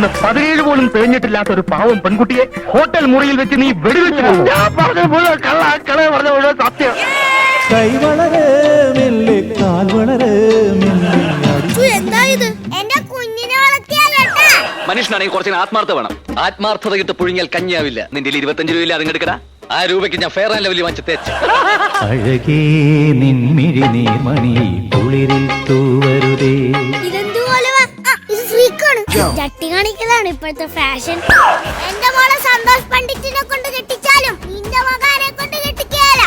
ഇന്ന് 17 പോലും തികഞ്ഞിട്ടില്ലാത്ത ഒരു പാവം പെൺകുട്ടിയെ ഹോട്ടൽ മുറിയിൽ വെച്ച് നീ വെടിവെച്ചു. ഞാൻ പറഞ്ഞ മുഴുവൻ കള പറഞ്ഞ മുഴുവൻ സത്യം. കൈ വളരെ മെല്ലെ കാൽ വളരെ എന്താ ഇത്? എന്റെ കുഞ്ഞിനെ വളർത്തിയാലേട്ടാ. മനുഷ്യനാണെങ്കിൽ കുറച്ച് ആത്മാർത്ഥ വേണം. ആത്മാർത്ഥത കിട്ട് പുഴുങ്ങിയാൽ കഞ്ഞാവില്ല. നിന്റെ 25 രൂപയില്ല അതിങ്ങെടുക്കടാ. ആ രൂപയ്ക്ക് ഞാൻ ഫെയർ ആൻഡ് ലവ്ലി വാങ്ങിച്ച് തേച്ച്. അഴകേ നിൻമിഴി നീർമണി കുളിരിൽ തൂവരുതേ. ഇതെന്തുപോലെ ഇത് ഫ്രീക്കാണ്. ചട്ടി കാണിക്കലാണ് ഇപ്പോഴത്തെ ഫാഷൻ. എന്റെ മോളെ സന്തോഷ് പണ്ഡിറ്റിനെ കൊണ്ട് കെട്ടിച്ചാലും നിന്റെ മകനെ കൊണ്ട് കെട്ടിക്കാല.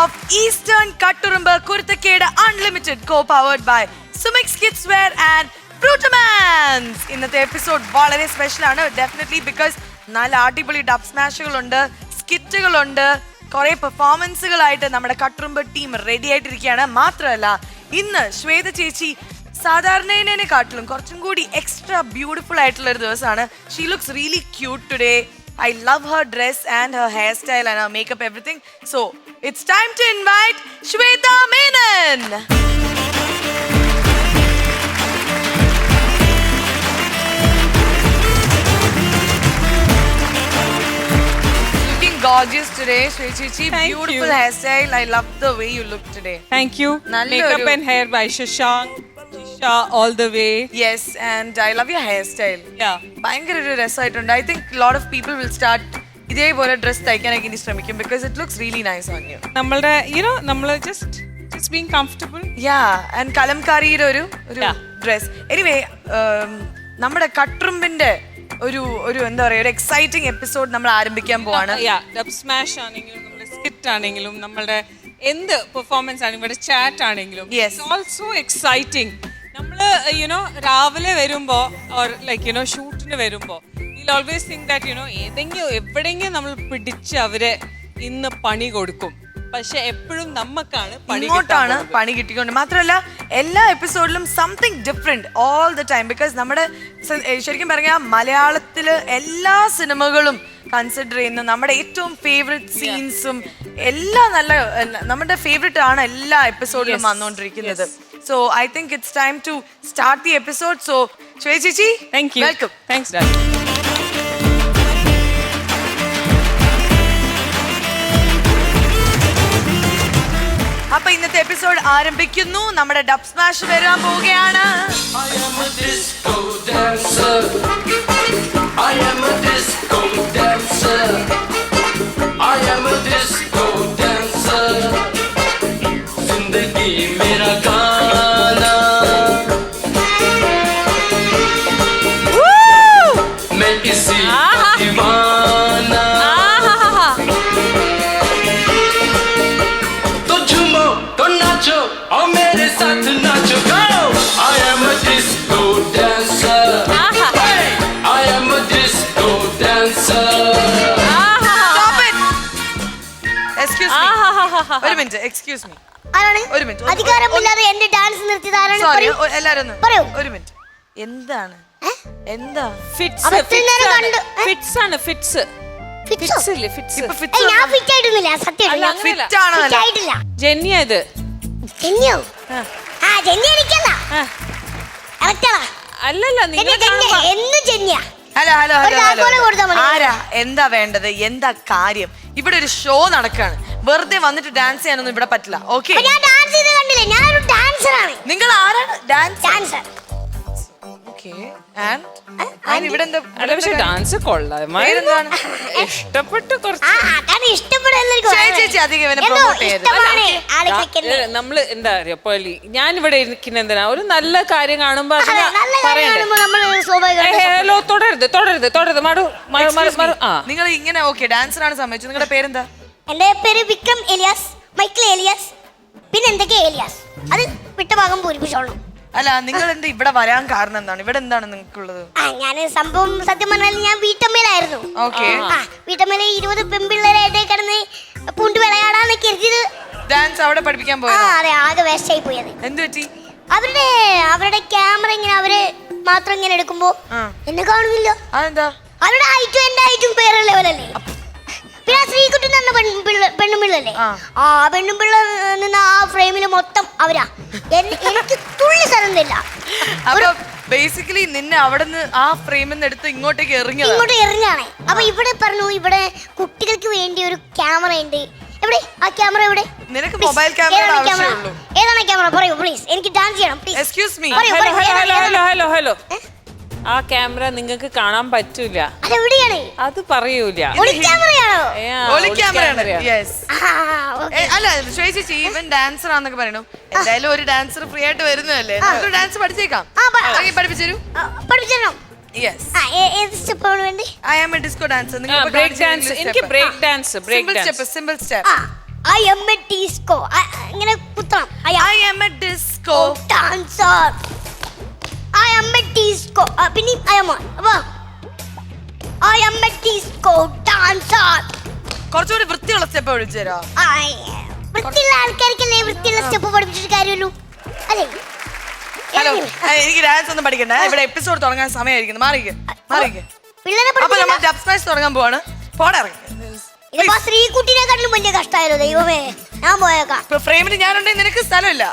Of Eastern Katturumba Kurthakeda Unlimited, co-powered by Sumix Kidswear and Frutamans. ഇന്നത്തെ എപ്പിസോഡ് വളരെ സ്പെഷ്യൽ ആണ് ഡെഫിനറ്റ്ലി ബിക്കോസ് നല്ല അടിപൊളി ഡബ് സ്മാഷുകളുണ്ട്, സ്കിറ്റുകളുണ്ട്, കുറെ പെർഫോമൻസുകളായിട്ട് നമ്മുടെ കട്ടുറുമ്പ് ടീം റെഡി ആയിട്ടിരിക്കുകയാണ്. മാത്രമല്ല ഇന്ന് ശ്വേത ചേച്ചി സാധാരണേനെക്കാട്ടിലും കുറച്ചും കൂടി എക്സ്ട്രാ ബ്യൂട്ടിഫുൾ ആയിട്ടുള്ള ഒരു ദിവസമാണ്. She looks really cute today. I love her dress and her hairstyle and her makeup, everything. So, it's time to invite Shweta Menon. Looking gorgeous today, Shweta. Beautiful hairstyle. I love the way you look today. Thank you. Makeup and hair by Shashank. All the way. Yes, and I love your hairstyle. Yeah. ഭയങ്കര ഒരു രസമായിട്ടുണ്ട്. I think a lot of people will start ഇതേപോലെ dress തയ്ക്കാനൊക്കെ ഇനി ശ്രമിക്കും because it looks really nice on you. നമ്മളുടെ നമ്മൾ just being comfortable. Yeah, and കലംകാരിയുടെ ഒരു dress. Anyway നമ്മുടെ കട്ടുറുമ്പിന്റെ ഒരു എന്താ പറയാ ഒരു എക്സൈറ്റിംഗ് എപ്പിസോഡ് നമ്മൾ ആരംഭിക്കാൻ പോവാണ്. ഡബ് സ്മാഷ് ആണെങ്കിലും നമ്മുടെ സ്കിറ്റ് ആണെങ്കിലും നമ്മളുടെ എന്ത് പെർഫോമൻസ് ആണെങ്കിലും ഇവിടെ ചാറ്റ് ആണെങ്കിലും ഓൾസോ എക്സൈറ്റിംഗ്. നമ്മള് രാവിലെ വരുമ്പോ ഷൂട്ടിന് വരുമ്പോ we'll always think that എവിടെയെങ്കിലും നമ്മൾ പിടിച്ച് അവരെ ഇന്ന് പണി കൊടുക്കും. പക്ഷെ എപ്പോഴും നമുക്കാണ് പണി കിട്ടിക്കൊണ്ട്. മാത്രമല്ല എല്ലാ എപ്പിസോഡിലും something different all the time because നമ്മുടെ ശരിക്കും പറഞ്ഞാൽ മലയാളത്തില് എല്ലാ സിനിമകളും കൺസിഡർ ചെയ്യുന്ന നമ്മുടെ ഏറ്റവും ഫേവറേറ്റ് സീൻസും എല്ലാം നല്ല നമ്മുടെ ഫേവറേറ്റ് ആണ് എല്ലാ എപ്പിസോഡിലും വന്നുകൊണ്ടിരിക്കുന്നത്. So I think it's time to start the episode. So Shweta ചേച്ചി, thank you. Welcome. Thanks daddy. അപ്പൊ ഇന്നത്തെ എപ്പിസോഡ് ആരംഭിക്കുന്നു. നമ്മുടെ ഡബ് സ്മാഷ് വരാൻ പോവുകയാണ്. ഒരു മിനിറ്റ്, എക്സ്ക്യൂസ് മീ. ഒരു മിനിറ്റ്, അധികാരമില്ലാതെ എന്റെ ഡാൻസ് നിർത്തിയതാണ്. സോറി, എല്ലാരും പറയൂ. ഒരു മിനിറ്റ്. എന്താണ് എന്താ ഫിറ്റ്സ് ആണ് ഫിറ്റ്സ്. ഫിറ്റ്സോ? ഫിറ്റ്സ് ഇല്ലേ ഫിറ്റ്സ് ഇപ്പൊ ഏയ്, ഫിറ്റ് ഞാൻ ഫിറ്റ് ആയിട്ടൊന്നുമില്ല, സത്യം അല്ല, അങ്ങനെയല്ല. ഫിറ്റ് ആണോ ആയിട്ടില്ല. ജെന്നിയാ ഇത് ജെന്നിയോ? ആ ജെന്നി എനിക്കല്ല. ആ. കറക്റ്റാടാ. അല്ലല്ല എന്നെ നിങ്ങൾ ജെന്നി, കാണുമ്പോ എന്നും ജെന്നിയാ. ഹലോ ഹലോ ഒരു ഹലോ താക്കോല് കൊടുത്താ ഹലോ മതി. ആരാ എന്താ വേണ്ടത് എന്താ കാര്യം ഇവിടെ ഒരു ഷോ നടക്കാണ് വെറുതെ വന്നിട്ട് ഡാൻസ് ചെയ്യാനൊന്നും ഇവിടെ പറ്റില്ല ഓക്കെ അപ്പൊ ഞാൻ ഡാൻസ് ചെയ്ത് കണ്ടില്ലേ, ഞാനൊരു ഡാൻസറാണ്. നിങ്ങൾ ആരാണ് ഡാൻസ് ഡാൻസർ. ഇവിടെ എന്താ അല്ല പക്ഷെ ഡാൻസ് കൊള്ളാം പേരെന്താണ്? ഇഷ്ടപ്പെട്ട് കുറച്ച് ആ അതാണ് ഇഷ്ടപ്പെടല്ലോ. ചേച്ചി അധികം ഇവനെ promote ചെയ്യരുത്. ഇഷ്ടമാണ് ആളെ ക്ലിക്കുന്നത്. നമ്മള് എന്താ പറയാ പൊലി ഞാൻ ഇവിടെ ഇരിക്കുന്ന എന്തിനാ ഒരു നല്ല കാര്യം കാണുമ്പോ അത് അതെ, നല്ല കാര്യം പറയണ്ടേ കാണുമ്പോ നമ്മള് സ്വാഭാവികമായിട്ടും ഹലോ തുടരുത് മാടു ആ നിങ്ങൾ ഇങ്ങനെ ഓക്കെ ഡാൻസറാണ് സമ്മതിച്ചു നിങ്ങളുടെ പേരെന്താ എന്റെ പേര് വിക്രം എലിയാസ്, മൈക്കിൾ എലിയാസ്, പിന്നെ എന്തൊക്കെ എലിയാസ്. അത് വിട്ടഭാഗം പൂരിപ്പിച്ചോളണം. അല്ല നിങ്ങൾ എന്താ ഇവിടെ വരാൻ കാരണം എന്താണ് ഇവിടെ എന്താണ് നിങ്ങൾക്കുള്ളത് ആ ഞാൻ സംഭവം സത്യം പറഞ്ഞാൽ ഞാൻ വീട്ടമ്മയിലായിരുന്നു. ഓക്കെ ആ വീട്ടമ്മയിലെ 20 പെൺപിള്ളേരായിട്ട് കിടന്ന് പൂണ്ട് വിളയാടാന്ന് കരുതിയത്. ഡാൻസ് അവിടെ പഠിപ്പിക്കാൻ ആ പോയത് അതെ, ആകെ വേസ്റ്റായി പോയത്. എന്ത് പറ്റി അവരുടെ ക്യാമറ ഇങ്ങനെ അവര് മാത്രം ഇങ്ങനെ എടുക്കുമ്പോ എന്നെ കാണുന്നില്ല. അതെന്താ അവരുടെ ഹൈറ്റും എന്റെ ഹൈറ്റും പേരുള്ള ലെവലല്ലേ. പിന്നെ ശ്രീകുട്ടി എന്ന പെണ്ണുമ്പിള്ളല്ലേ, ആ പെണ്ണുമ്പിള്ള നിന്ന് ആ ഫ്രെയിമിൽ മൊത്തം അവരാ. എനിക്ക് തുള്ളി സ്ഥലം തരില്ല. അപ്പൊ ബേസിക്കലി നിന്നെ അവിടെ നിന്ന് ആ ഫ്രെയിമിൽ നിന്ന് എടുത്ത് ഇങ്ങോട്ടേക്ക് എറിഞ്ഞത് ഇങ്ങോട്ട് എറിഞ്ഞാണ്. അപ്പൊ ഇവിടെ പറഞ്ഞു ഇവിടെ കുട്ടികൾക്ക് വേണ്ടി ഒരു ക്യാമറ ഉണ്ട്. എവിടെ ആ ക്യാമറ? എവിടെ? നിനക്ക് മൊബൈൽ ക്യാമറ ആവശ്യമുള്ളൂ. ഏതാണ് ക്യാമറ? പറയൂ പ്ലീസ്, എനിക്ക് ഡാൻസ് ചെയ്യണം പ്ലീസ്. എക്സ്ക്യൂസ് മീ ഹലോ ആ ക്യാമറ നിങ്ങൾക്ക് കാണാൻ പറ്റൂല. അതെവിടെയാണ്? അത് പറയൂല. ഒളിക്യാമറയാണോ? അല്ല ചേച്ചി ഈവൻ ഡാൻസർ ആന്നൊക്കെ പറയണു. എന്തായാലും ഒരു ഡാൻസർ ഫ്രീ ആയിട്ട് വരുന്നതല്ലേ, നമുക്ക് ഡാൻസ് പഠിച്ചേക്കാം. പഠിപ്പിച്ചു പഠിപ്പിച്ചോ. യെസ് ഏത് സ്റ്റെപ്പാണ് വേണ്ടി? I am a disco dancer. Break dance എനിക്ക് break dance simple step. I am a disco. ഇങ്ങനെ കുത്തണം. I am a disco dancer. I am a disco. പിന്നെ I am അപ്പൊ I am a disco dancer. കുറച്ചുകൂടി വൃത്തിയുള്ള step പഠിച്ചു തരോ? വൃത്തിയുള്ള ആൾക്കാർക്കല്ലേ വൃത്തിയുള്ള സ്റ്റെപ്പ് പഠിപ്പിച്ചിട്ട് കാര്യമല്ലോ അല്ലേ? ഹലോ എനിക്ക് ഡാൻസ് ഒന്നും പഠിക്കണ്ട. ഇവിടെ എപ്പിസോഡ് തുടങ്ങാൻ സമയമായിരിക്കുന്നു. മാറിക്ക് പിള്ളേരെ അപ്പൊ നമ്മൾ ഡബ് സ്മാഷ് തുടങ്ങാൻ പോവാണ്. പോടറങ്ങി ഇതിപ്പോ ശ്രീകുട്ടിനെക്കാട്ടിലും വലിയ കഷ്ടമായല്ലോ ദൈവമേ. ഞാൻ പോയേക്കാം. ഫ്രെയിമിൽ ഞാനുണ്ടെങ്കിൽ നിനക്ക് സ്ഥലമില്ല.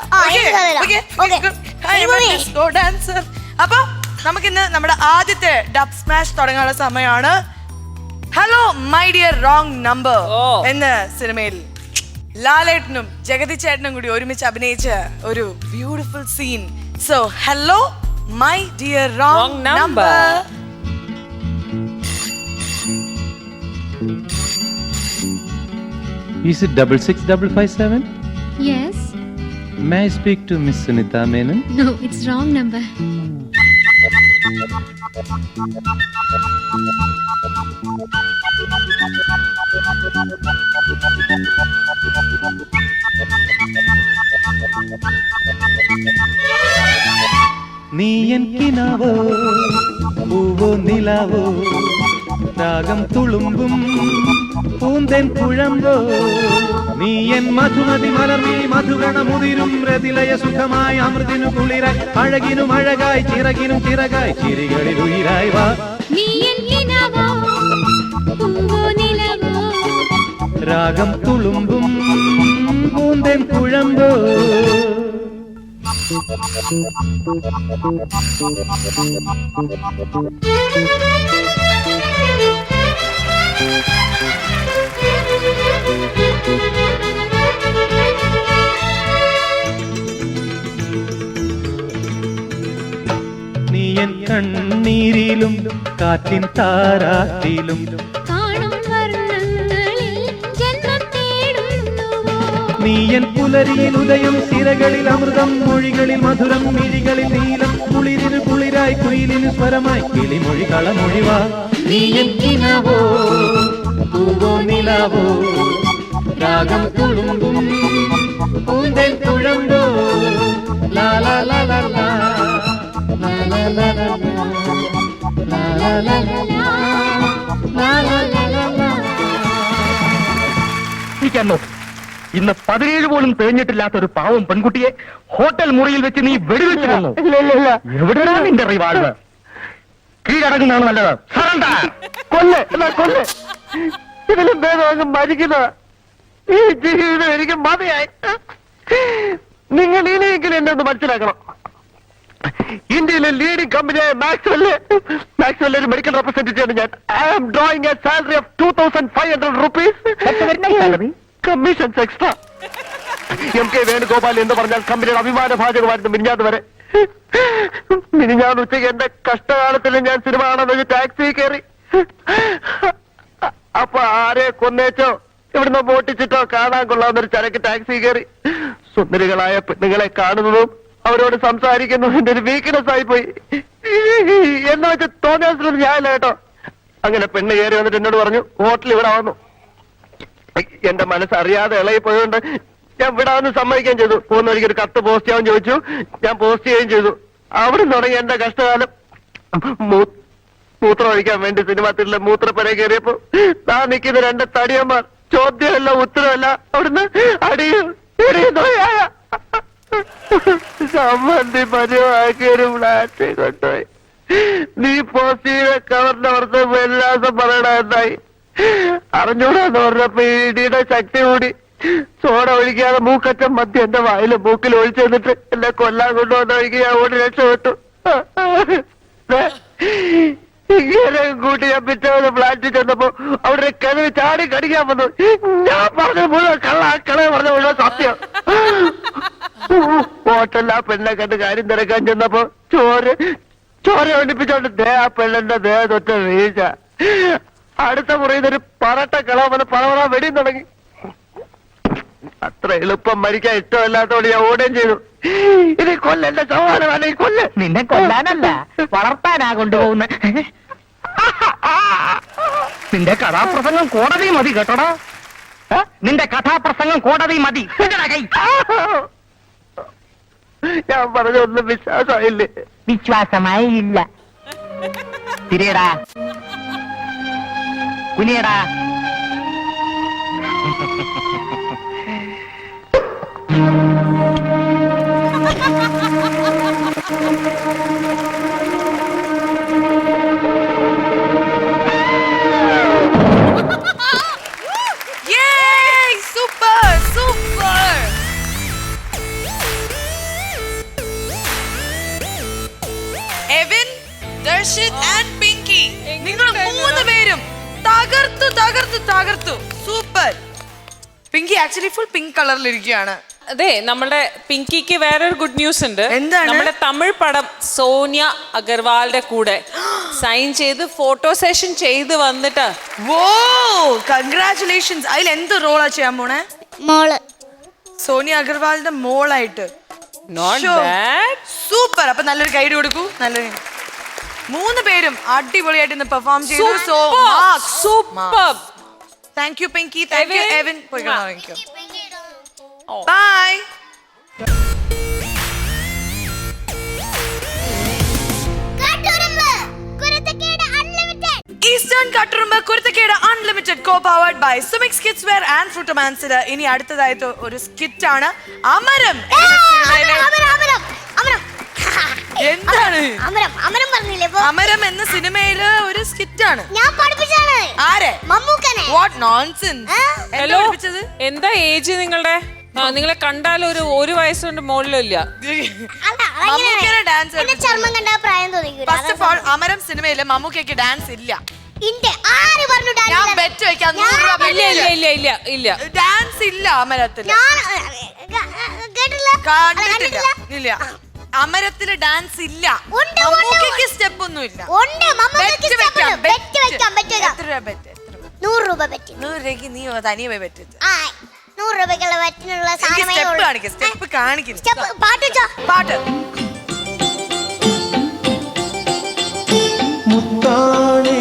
ഡാൻസർ. അപ്പൊ നമുക്കിന്ന് നമ്മുടെ ആദ്യത്തെ ഡബ് സ്മാഷ് തുടങ്ങാനുള്ള സമയമാണ്. Hello my dear wrong number എന്ന സിനിമയിൽ ലാലേട്ടനും ജഗതി ചേട്ടനും കൂടി ഒരുമിച്ച് അഭിനയിച്ച ഒരു beautiful scene. So hello my dear wrong number. Is it 66557? Yes. May I speak to Miss Sunita Menon? No, it's wrong number. നീ എൻ കിനാവോ പൂവോ നിലാവോ രാഗം തുളുമ്പും പൂന്തൻ കുഴമ്പോ നീ എൻ മധുമതി മലർമിഴി മധുഗണമുതിരും രതിലയ സുഖമായി അമൃതിനു കുളിരായി അഴകിനും അഴകായി ചിറകിനും ചിറകായി ചിരികളിൽ ഉയിരായി വാ. നീ എൻ കിനാവോ പൂവോ നിലവോ രാഗം തുളുമ്പും പൂന്തൻ കുഴമ്പോ. നീ എൻ കണ്ണീരിലും കാറ്റിൻ താരാട്ടിലും കാണും വർണ്ണങ്ങളിൽ ജന്മം തേടുന്നുവോ. നീ എൻ പുലരിയിൽ ഉദയം സിരകളിൽ അമൃതം മൊഴികളിൽ മധുരം മിഴികളിൽ നീലം കുളിരിന് കുളിരായി കുയിലിന് സ്വരമായി കിളിമൊഴി കളമൊഴിവാ. നീ എൻ കിനാവോ പൂവോ നിലാവോ രാഗം തുളുമ്പും പൂന്തൻ കുഴമ്പോ ലാ ലാ ലാ ലാ ലാ ലാ ലാ ലാ ലാ ലാ ലാ ലാ ലാ ലാ ലാ. ഇന്ന് 17 പോലും തേഞ്ഞിട്ടില്ലാത്ത ഒരു പാവം പെൺകുട്ടിയെ ഹോട്ടൽ മുറിയിൽ വെച്ച് നീ വെടിവെച്ചു കൊന്നു. എവിടെയാണ് നിന്റെ റിവാൾവർ? കീഴടങ്ങുന്നതാണ് നല്ലത്. Surrender. കൊല്ല് എന്നാ കൊല്ല്. ഇതിലും ഭേദം മരിക്കുന്ന ഈ ജീവിതം എനിക്ക് മതിയായി. നിങ്ങൾ ഇനിയെങ്കിലും എന്നെ ഒന്ന് മനസ്സിലാക്കണം. ഇന്ത്യയിലെ ലീഡിംഗ് കമ്പനിയായ മാക്സ്വെൽ ഒരു മെഡിക്കൽ റെപ്രസെന്റേറ്റീവ് ഞാൻ. I am drawing a salary of 2500 rupees. Commissions extra. MK Venugopal എന്ന് പറഞ്ഞാൽ കമ്പനിയുടെ അഭിമാന ഭാജകമായിരുന്നു മിനിഞ്ഞാന്ന് വരെ. മിനിഞ്ഞാന്ന് ഉച്ചയ്ക്ക് എന്റെ കഷ്ടകാലത്തിൽ ഞാൻ സിനിമ കാണാൻ ടാക്സി കയറി. അപ്പൊ ആരെ കൊന്നേച്ചോ ഇവിടുന്ന് മോട്ടിച്ചിട്ടോ കാണാൻ കൊള്ളാവുന്നൊരു ചരക്ക് ടാക്സി കയറി. സുന്ദരികളായ പെണ്ണുങ്ങളെ കാണുന്നതും അവരോട് സംസാരിക്കുന്നതും എന്റെ ഒരു വീക്ക്നെസ് ആയിപ്പോയി. എന്ന് വെച്ച് തോന്നിയാൽ ഞാനില്ല കേട്ടോ. അങ്ങനെ പെണ്ണ് കയറി വന്നിട്ട് എന്നോട് പറഞ്ഞു ഹോട്ടൽ ഇവിടെ വന്നു. എന്റെ മനസ്സറിയാതെ ഇളകി പോയതുകൊണ്ട് ഞാൻ വിടാമെന്ന് സമ്മതിക്കുകയും ചെയ്തു. പോകുന്ന വഴിക്ക് ഒരു കത്ത് പോസ്റ്റ് ചെയ്യാൻ ചോദിച്ചു. ഞാൻ പോസ്റ്റ് ചെയ്യുകയും ചെയ്തു. അവിടെ തുടങ്ങി എന്റെ കഷ്ടകാലം. മൂത്രം ഒഴിക്കാൻ വേണ്ടി സിനിമ തിരിലെ മൂത്രപ്പുര കയറിയപ്പോ ഞാൻ നിൽക്കുന്ന 2 തടിയന്മാർ ചോദ്യമല്ല ഉത്തരവല്ല അവിടുന്ന് അടിയും ഇടിയുന്നോയായ സംബന്ധി പതിവാക്കി ഒരു ഫ്ലാറ്റ് കൊണ്ടുപോയി. നീ പോസ്റ്റ് ചെയ്ത കവറിന്റെ പുറത്ത് എല്ലാസം പറയണ എന്തായി അറിഞ്ഞൂടാന്ന് പറഞ്ഞപ്പോ ഇടിയുടെ ശക്തി കൂടി സോഡ ഒഴിക്കാതെ മൂക്കറ്റം മദ്യം എന്റെ വായിലും മൂക്കിൽ ഒഴിച്ചു തന്നിട്ട് എന്നെ കൊല്ലാൻ കൊണ്ടുവന്ന ഒഴിക്കുക ഞാൻ ഓടി രക്ഷപ്പെട്ടു. ഇങ്ങനെ കൂട്ടി ഞാൻ പിറ്റേന്ന് ഫ്ലാറ്റിൽ ചെന്നപ്പോ അവിടെ കിണവ് ചാടി കടിക്കാൻ വന്നു. ഞാൻ പറഞ്ഞ മുഴുവൻ കള പറഞ്ഞ മുഴുവൻ സത്യം. ഹോട്ടലിൽ ആ പെണ്ണെ കണ്ട് കാര്യം തിരക്കാൻ ചെന്നപ്പോ ചോര ഒന്നിപ്പിച്ചോണ്ട് ആ പെണ്ണിന്റെ ദേഹ തൊറ്റ വീഴ്ച. അടുത്ത മുറിയുന്നൊരു പറട്ട കളവ് വന്ന് പറവറ വെടിയും തുടങ്ങി. അത്ര എളുപ്പം മരിക്കാൻ ഇഷ്ടമല്ലാത്തോണ്ട് ഞാൻ ഓടുകയും ചെയ്തു. ഇത് കൊല്ലെന്റെ സമാധാനമാണ്. ഈ കൊല്ല് നിന്നെ കൊല്ലാനല്ല വളർത്താനാ കൊണ്ടുപോകുന്ന. നിന്റെ കഥാപ്രസംഗം കോടതി മതി കേട്ടോടാ. നിന്റെ കഥാപ്രസംഗം കോടതി മതി. ഞാൻ പറഞ്ഞൊന്നും വിശ്വാസമായില്ലേ? വിശ്വാസമായി ഇല്ല. തിരിയടാ കുനിയടാ. Yay! Super! Super! Evan, Darshit and Pinky. നിങ്ങൾ 3 പേരും തകർത്തു. Super. Pinky actually full pink കളറിലിരിക്കുകയാണ്. അതെ, നമ്മുടെ പിങ്കിക്ക് വേറൊരു ഗുഡ് ന്യൂസ് ഉണ്ട്. എന്താണ്? നമ്മുടെ തമിഴ് പടം സോനിയ അഗർവാളിന്റെ കൂടെ സൈൻ ചെയ്ത് ഫോട്ടോ സെഷൻ ചെയ്ത് വന്നിട്ട്. വോ, കൺഗ്രാറ്റുലേഷൻസ്. അതിൽ എന്ത് റോളാ ചെയ്യാൻ പോണേ? മോള് സോനിയ അഗർവാളിന്റെ മോളായിട്ട്. Not bad. സൂപ്പർ. അപ്പൊ നല്ലൊരു ഗൈഡ് കൊടുക്കൂ. നല്ലൊരു 3 പേരും അടിപൊളിയായിട്ട് ഇന്ന് പെർഫോം ചെയ്തു. So super. Thank you Pinky. Thank you Evan. Thank you. Oh. Bye. Eastern കട്ടുറുമ്പ് കുരുത്തക്കേട് unlimited co powered by Sumix kids wear and ഫ്രൂട്ടമാൻസിൽ ഇനി അടുത്തതായിട്ട് ഒരു സ്കിറ്റ് ആണ് അമരം. എന്താണ് അമരം എന്ന സിനിമയില് ഒരു സ്കിറ്റ് ആണ്. ഞാൻ പഠിപ്പിച്ചാണ്. ആരെ? മമ്മൂക്കനെ. What nonsense. ഹലോ, എന്താ ഏജ് നിങ്ങളുടെ? നിങ്ങളെ കണ്ടാൽ ഒരു വയസ്സുകൊണ്ട് മുകളിലും ഇല്ല. മമ്മൂക്കയുടെ ഡാൻസ് എന്റെ ചർമ്മം കണ്ട പ്രായം തോന്നിക്കൂല. ഫസ്റ്റ് ഓഫ് ഓൾ അമരം സിനിമയില് മമ്മൂക്കയ്ക്ക് ഡാൻസ് ഇല്ല. ആര് പറഞ്ഞു ഞാൻ ബെറ്റ് വെക്കാം 100 രൂപ. ഇല്ല ഡാൻസ് ഇല്ല അമരത്തില്. കേട്ടില്ല. ഇല്ല, അമരത്തില് ഡാൻസ് ഇല്ല. ഉണ്ട്, മമ്മൂക്കയ്ക്ക് സ്റ്റെപ്പ് ഒന്നും ഇല്ല. എത്ര രൂപ ബെറ്റ്? 100 രൂപ ബെറ്റ്. 100 രൂപയ്ക്ക് നീ തനിയെ പോയി ബെറ്റ് വെച്ചു. 100 രൂപയ്ക്കുള്ള ബെറ്റിനുള്ള സ്റ്റെപ്പ് കാണിക്കും. സ്റ്റെപ്പ് കാണിക്കുന്നു. പാട്ട് വെച്ചോ. പാട്ട്. മുത്താണേ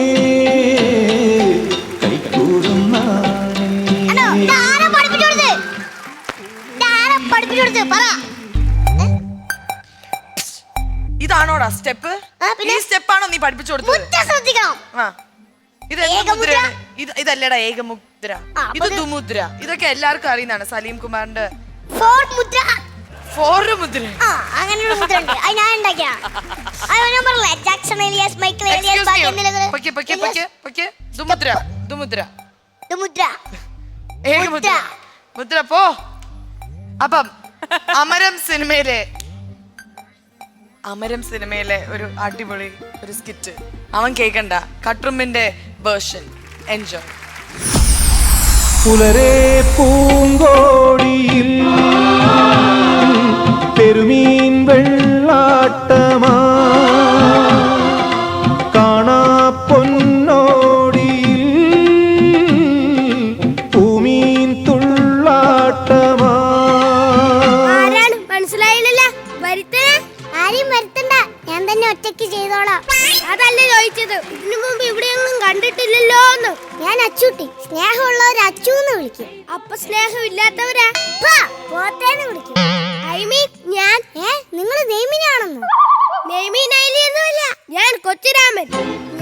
കൈകൂറുന്നാണേ. പറ. ഇതാണോടാ സ്റ്റെപ്പ്? പിന്നെ? ഈ സ്റ്റെപ്പാണോ നീ പഠിപ്പിച്ചു കൊടുത്തത്? ശ്രദ്ധിക്കണം. ഇത് മുദ്രയാണ്. ഇതല്ലടാ ഏകമുദ്ര. ഇത് ദുമുദ്ര. ഇതൊക്കെ എല്ലാവർക്കും അറിയുന്നതാണ്. സലീം കുമാറിന്റെ 4 മുദ്ര. 4 മുദ്ര. അങ്ങനെയുള്ള മുദ്ര ഉണ്ട്. അത് ഞാൻ ഉണ്ടാക്കിയ ഞാൻ പറഞ്ഞില്ലേ, ജാക്സൺ ഏലിയാസ്, മൈക്കിൾ ഏലിയാസ്, ബാക്കി എന്തെങ്കിലും ദുമുദ്ര ദുമുദ്ര മുദ്ര. ഏക മുദ്ര മുദ്ര പോ. അപ്പം അമരം സിനിമയിലെ ഒരു അടിപൊളി ഒരു സ്കിറ്റ് അവൻ കേൾക്കണ്ട, കട്ടുറുമ്പിന്റെ വേർഷൻ. എൻജോയ്. പുലരേ പൂങ്കോടിയിൽ പെരുമീൻ വെള്ളാട്ടമാ കാണാ പൊന്നോടിയിൽ പൂമീൻ തുള്ളാട്ടമാ. ആരാണ് മനസ്സിലായില്ലല്ലോ? ആരെയും വരുത്തണ്ട, ഞാൻ തന്നെ ഒറ്റയ്ക്ക് ചെയ്തോളാം. അതല്ല ചോദിച്ചത്, ഇതിനു മുമ്പ് ഇവിടെയൊന്നും കണ്ടിട്ടില്ലല്ലോ എന്ന്. ഞാൻ അച്ചൂട്ടി, സ്നേഹമുള്ളവർ അച്ചു എന്ന് വിളിക്കും. അപ്പൊ സ്നേഹമില്ലാത്തവരാ പോത്തേന്ന് വിളിക്കും. ഐ മീൻ ഞാൻ നിങ്ങൾ നെയ്മിനാണെന്നോ? നെയ്മീനൊന്നുമില്ല, ഞാൻ കൊച്ചുരാമൻ.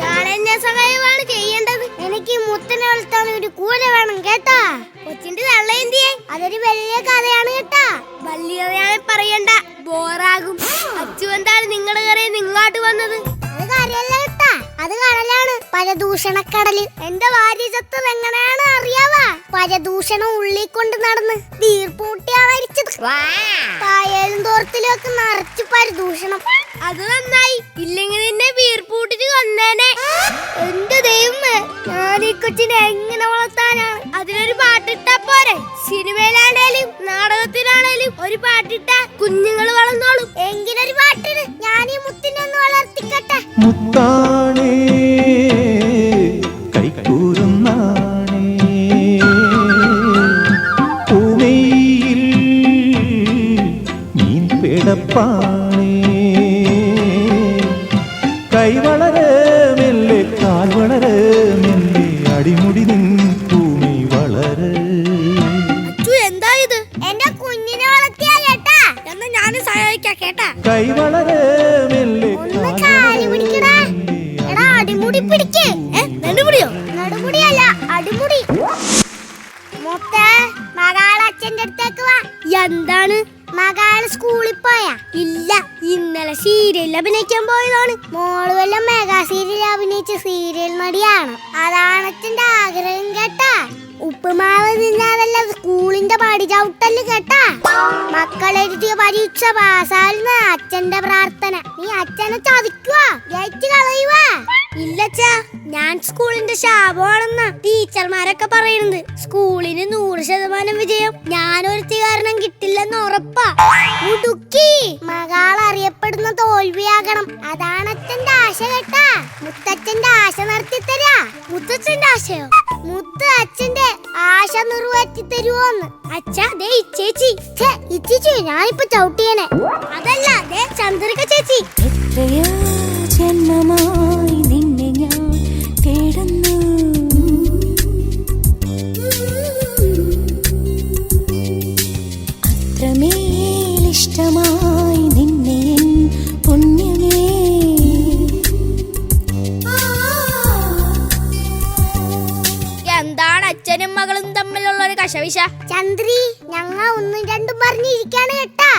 ഞാൻ എന്നെ സഹായമാണ് ചെയ്യേണ്ടത്. എനിക്ക് മുത്തനെ വളർത്താൻ ഒരു കൂര വേണം കേട്ടാ. കൊച്ചിന്റെ തള്ളേന്തിയെ അതൊരു വലിയ കഥയാണ് കേട്ടാ. വലിയ കഥയാണ് പറയണ്ട, ബോറാകും. അച്ചു എന്താണ് നിങ്ങളുടെ കരയിൽ ഇങ്ങോട്ട് വന്നത്? അത് കാര്യമല്ല കേട്ടാ, അത് കടലാണ്, പരദൂഷണക്കടല്. എന്റെ ഭാര്യ ചത്തത് എങ്ങനെയാണ് അറിയാവാ? പരദൂഷണം ഉള്ളിൽ കൊണ്ട് നടന്ന് വീർപ്പൂട്ടിയാ മരിച്ചത്. പായലും തോർത്തിലും ഒക്കെ നിറച്ച് പരദൂഷണം. അത് നന്നായി, ഇല്ലെങ്കിൽ നിന്നെ വീർപ്പൂട്ടിട്ട് കൊന്നേനെ. എന്റെ ദൈവമേ, ഞാൻ ഈ കൊച്ചിനെ എങ്ങനെ വളർത്താനാണ്? അതിനൊരു പാട്ടിട്ടാ പോരെ? സിനിമയിലാണേലും നാടകത്തിലാണേലും ഒരു പാട്ടിട്ട കുഞ്ഞുങ്ങൾ വളർന്നോളും. എങ്കിലൊരു പാട്ടിന് ഞാൻ ഈ മുത്തിനെ ഒന്ന് വളർത്തിക്കട്ടെ. മുത്താണേ കൈക്കൂറുന്നാണേ പൂമയിൽ മീൻ പിടപ്പാണേ കൈ വളരെ മെല്ലെ കാൽ വളരെ മെല്ലെ അടിമുടി നിൻ ഭൂമി വളരെ. എന്താ ഇത്? എന്റെ കുഞ്ഞിനെ വളർത്തിയാ കേട്ടാ, എന്നാ ഞാനും സഹായിക്കാം കേട്ടാ. കൈ വളരെ മെല്ലെ ഒന്ന് കാല് പിടിക്കടാ. എടാ അടിമുടി പിടിക്ക്. നെടുമുടിയോ? നെടുമുടിയല്ല, അടിമുടി. മുത്തേ, മകാള് അച്ഛന്റെ അടുത്തേക്ക് വാ. എന്താണ്? മകാള് സ്കൂളിൽ പോയാ? ഇല്ല, ഇന്നലെ സീരിയലിൽ അഭിനയിക്കാൻ പോയതാണ്. മോള് വല്ല മെഗാ സീരിയൽ അഭിനയിച്ച സീരിയൽ നടിയാണ്. അതാണ് അച്ഛന്റെ ആഗ്രഹം കേട്ടാ. ഉപ്പുമാവ് തിന്നാതല്ല സ്കൂളിന്റെ പടി ചവിട്ടല് കേട്ടാ. മക്കളെഴുതിയ പരീക്ഷ പാസ്സായിരുന്ന അച്ഛന്റെ പ്രാർത്ഥന. നീ അച്ഛനെ ചതിക്കുവാ, ജയിച്ചു കളയുവാ? ഇല്ലച്ചാ, ഞാൻ സ്കൂളിന്റെ ശാപമാണെന്നാ ടീച്ചർമാരൊക്കെ പറയുന്നത്. സ്കൂളിന് 100% വിജയം ഞാനൊരുത്തി കാരണം കിട്ടില്ലെന്ന് ഉറപ്പാ. മുടുക്കി മകൾ അറിയപ്പെടുന്ന തോൽവിയാകണം, അതാണ് അച്ഛന്റെ ആശ കേട്ടാ. മുത്തച്ഛന്റെ ആശ നടത്തി തരാ. മുത്തച്ഛന്റെ ആശയോ? മുത്ത് അച്ഛന്റെ ആശ നിറവേറ്റി തരുവോന്ന്. അച്ഛാ, ദേ ഇച്ചേച്ചി. ഇച്ചേച്ചി ഞാനിപ്പോ ചവിട്ടിയനെ. അതല്ല, ദേ ചന്ദ്രിക ചേച്ചി. എത്രയോ ജന്മമായി നിന്നെ ഞാൻ തേടുന്നു, അത്രമേലിഷ്ടമായി നിന്നെ എൻ പുണ്യമേ. എന്താണ് അച്ഛനും മകളും തമ്മിലുള്ള ഒരു കശവിശ? ചന്ദ്രി, ഞങ്ങ 1-2 പറഞ്ഞിരിക്കാണ് കേട്ടാ.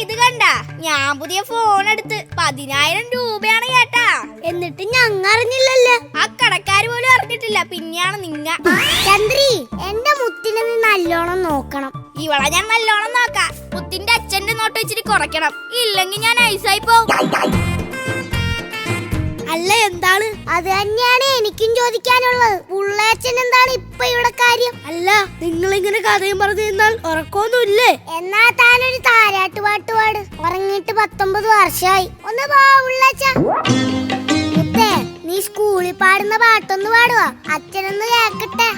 ഇത് കണ്ട, ഞാൻ പുതിയ ഫോൺ എടുത്ത് 10,000 രൂപയാണ് കേട്ടാ. എന്നിട്ട് ഞങ്ങ അറിഞ്ഞില്ലല്ലോ. ആ കടക്കാര് പോലും അറിഞ്ഞിട്ടില്ല, പിന്നെയാണ് നിങ്ങ. ചന്ദ്രി, എന്റെ മുത്തിനെ നീ നല്ലോണം നോക്കണം. ഇവളെ ഞാൻ നല്ലോണം നോക്കാം. മുത്തിന്റെ അച്ഛന്റെ നോട്ട് വെച്ചിട്ട് കുറയ്ക്കണം, ഇല്ലെങ്കിൽ ഞാൻ ഐസായി പോവും. അല്ല എന്താണ്? അത് തന്നെയാണ് എനിക്കും ചോദിക്കാനുള്ളത്. പുള്ളേച്ചൻ എന്താണ് ഇപ്പൊ ഇവിടെ കാര്യം? അല്ല, നിങ്ങൾ ഇങ്ങനെ കഥയും പറഞ്ഞു നിന്നാൽ ഉറക്കമൊന്നുമില്ലേ? എന്നാ താനൊരു താരാട്ട് പാട്ട് പാട്. ഉറങ്ങിയിട്ട് 19 വർഷമായി. ഒന്ന് പോ പുള്ളേച്ച. മുത്തേ, നീ സ്കൂളിൽ പാടുന്ന പാട്ടൊന്ന് പാടുവാ, അച്ഛനൊന്ന് കേക്കട്ടെ.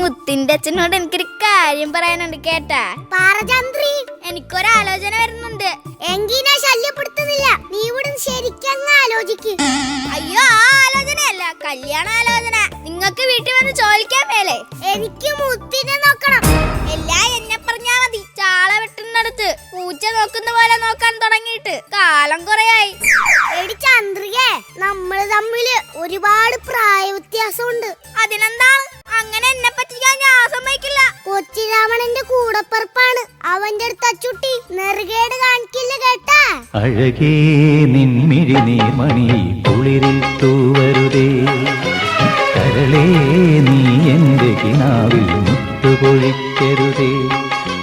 മുത്തിന്റെ അച്ഛനോട് എനിക്കൊരു കാര്യം പറയാനുണ്ട് കേട്ടാ. പാറചന്ദ്രി, എനിക്കൊരാലോചന വരുന്നുണ്ട്. എങ്കിനെ ശല്യപ്പെടുത്തുന്നില്ല, നീ ഇവിടെ ശരിക്കും ആലോചിക്കും. ഒറ്റയ്ക്ക്. അയ്യോ, ആ ആലോചനയല്ല, കല്യാണാലോചന. നിങ്ങൾക്ക് വീട്ടിൽ വന്ന് ചോദിക്കാൻ മേലെ? എനിക്ക് മുത്തിനെ നോക്കണം. എല്ലാം എന്നെ പറഞ്ഞാ മതി. ചാള വെട്ടുന്നിടത്ത് പൂച്ച നോക്കുന്ന പോലെ നോക്കാൻ തുടങ്ങിയിട്ട് കാലം കുറയായി. എടി ചന്ദ്രികേ, നമ്മള് തമ്മില് ഒരുപാട് പ്രായ വ്യത്യാസമുണ്ട്. അതിനെന്താ? അങ്ങനെ എന്നെ പറ്റിക്കാൻ ഞാൻ സമ്മതിക്കില്ല. കൊച്ചിരാമണന്റെ കൂടപ്പറപ്പാണ്. അവന്റെ അടുത്ത് അച്ചുട്ടി നെറുകേട് കാണിക്കില്ല കേട്ടാ. അഴകേ നിൻമിഴി നീർമണി കുളിരിൽ തൂവരുതേ, കരളേ നീ എന്റെ കിനാവിൽ മുട്ടുപൊഴിക്കരുതേ,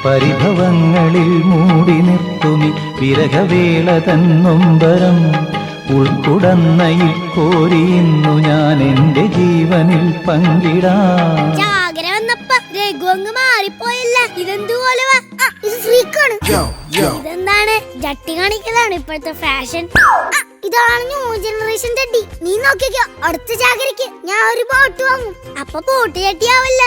പരിഭവങ്ങളിൽ മൂടി നിർത്തുമി വിരഹവേള തന്നൊമ്പരം, ഉൾക്കുടന്നയിൽ കോരിയുന്നു ഞാൻ എന്റെ ജീവനിൽ പങ്കിടാം. ജാഗര വന്നപ്പ രഘു അങ്ങ് മാറിപ്പോയല്ല. ഇതെന്തുപോലെ? ഇത് ഫ്രീക്കാണ്. ഇതെന്താണ്? ജട്ടി കാണിക്കലാണ് ഇപ്പോഴത്തെ ഫാഷൻ. ഇതാണ് ന്യൂ ജനറേഷൻ ചട്ടി. നീ നോക്കിക്കോ, അടുത്ത ജാഗരയ്ക്ക് ഞാൻ ഒരു ബോട്ട് വാങ്ങും. അപ്പൊ ബോട്ട് ചട്ടിയാവല്ല.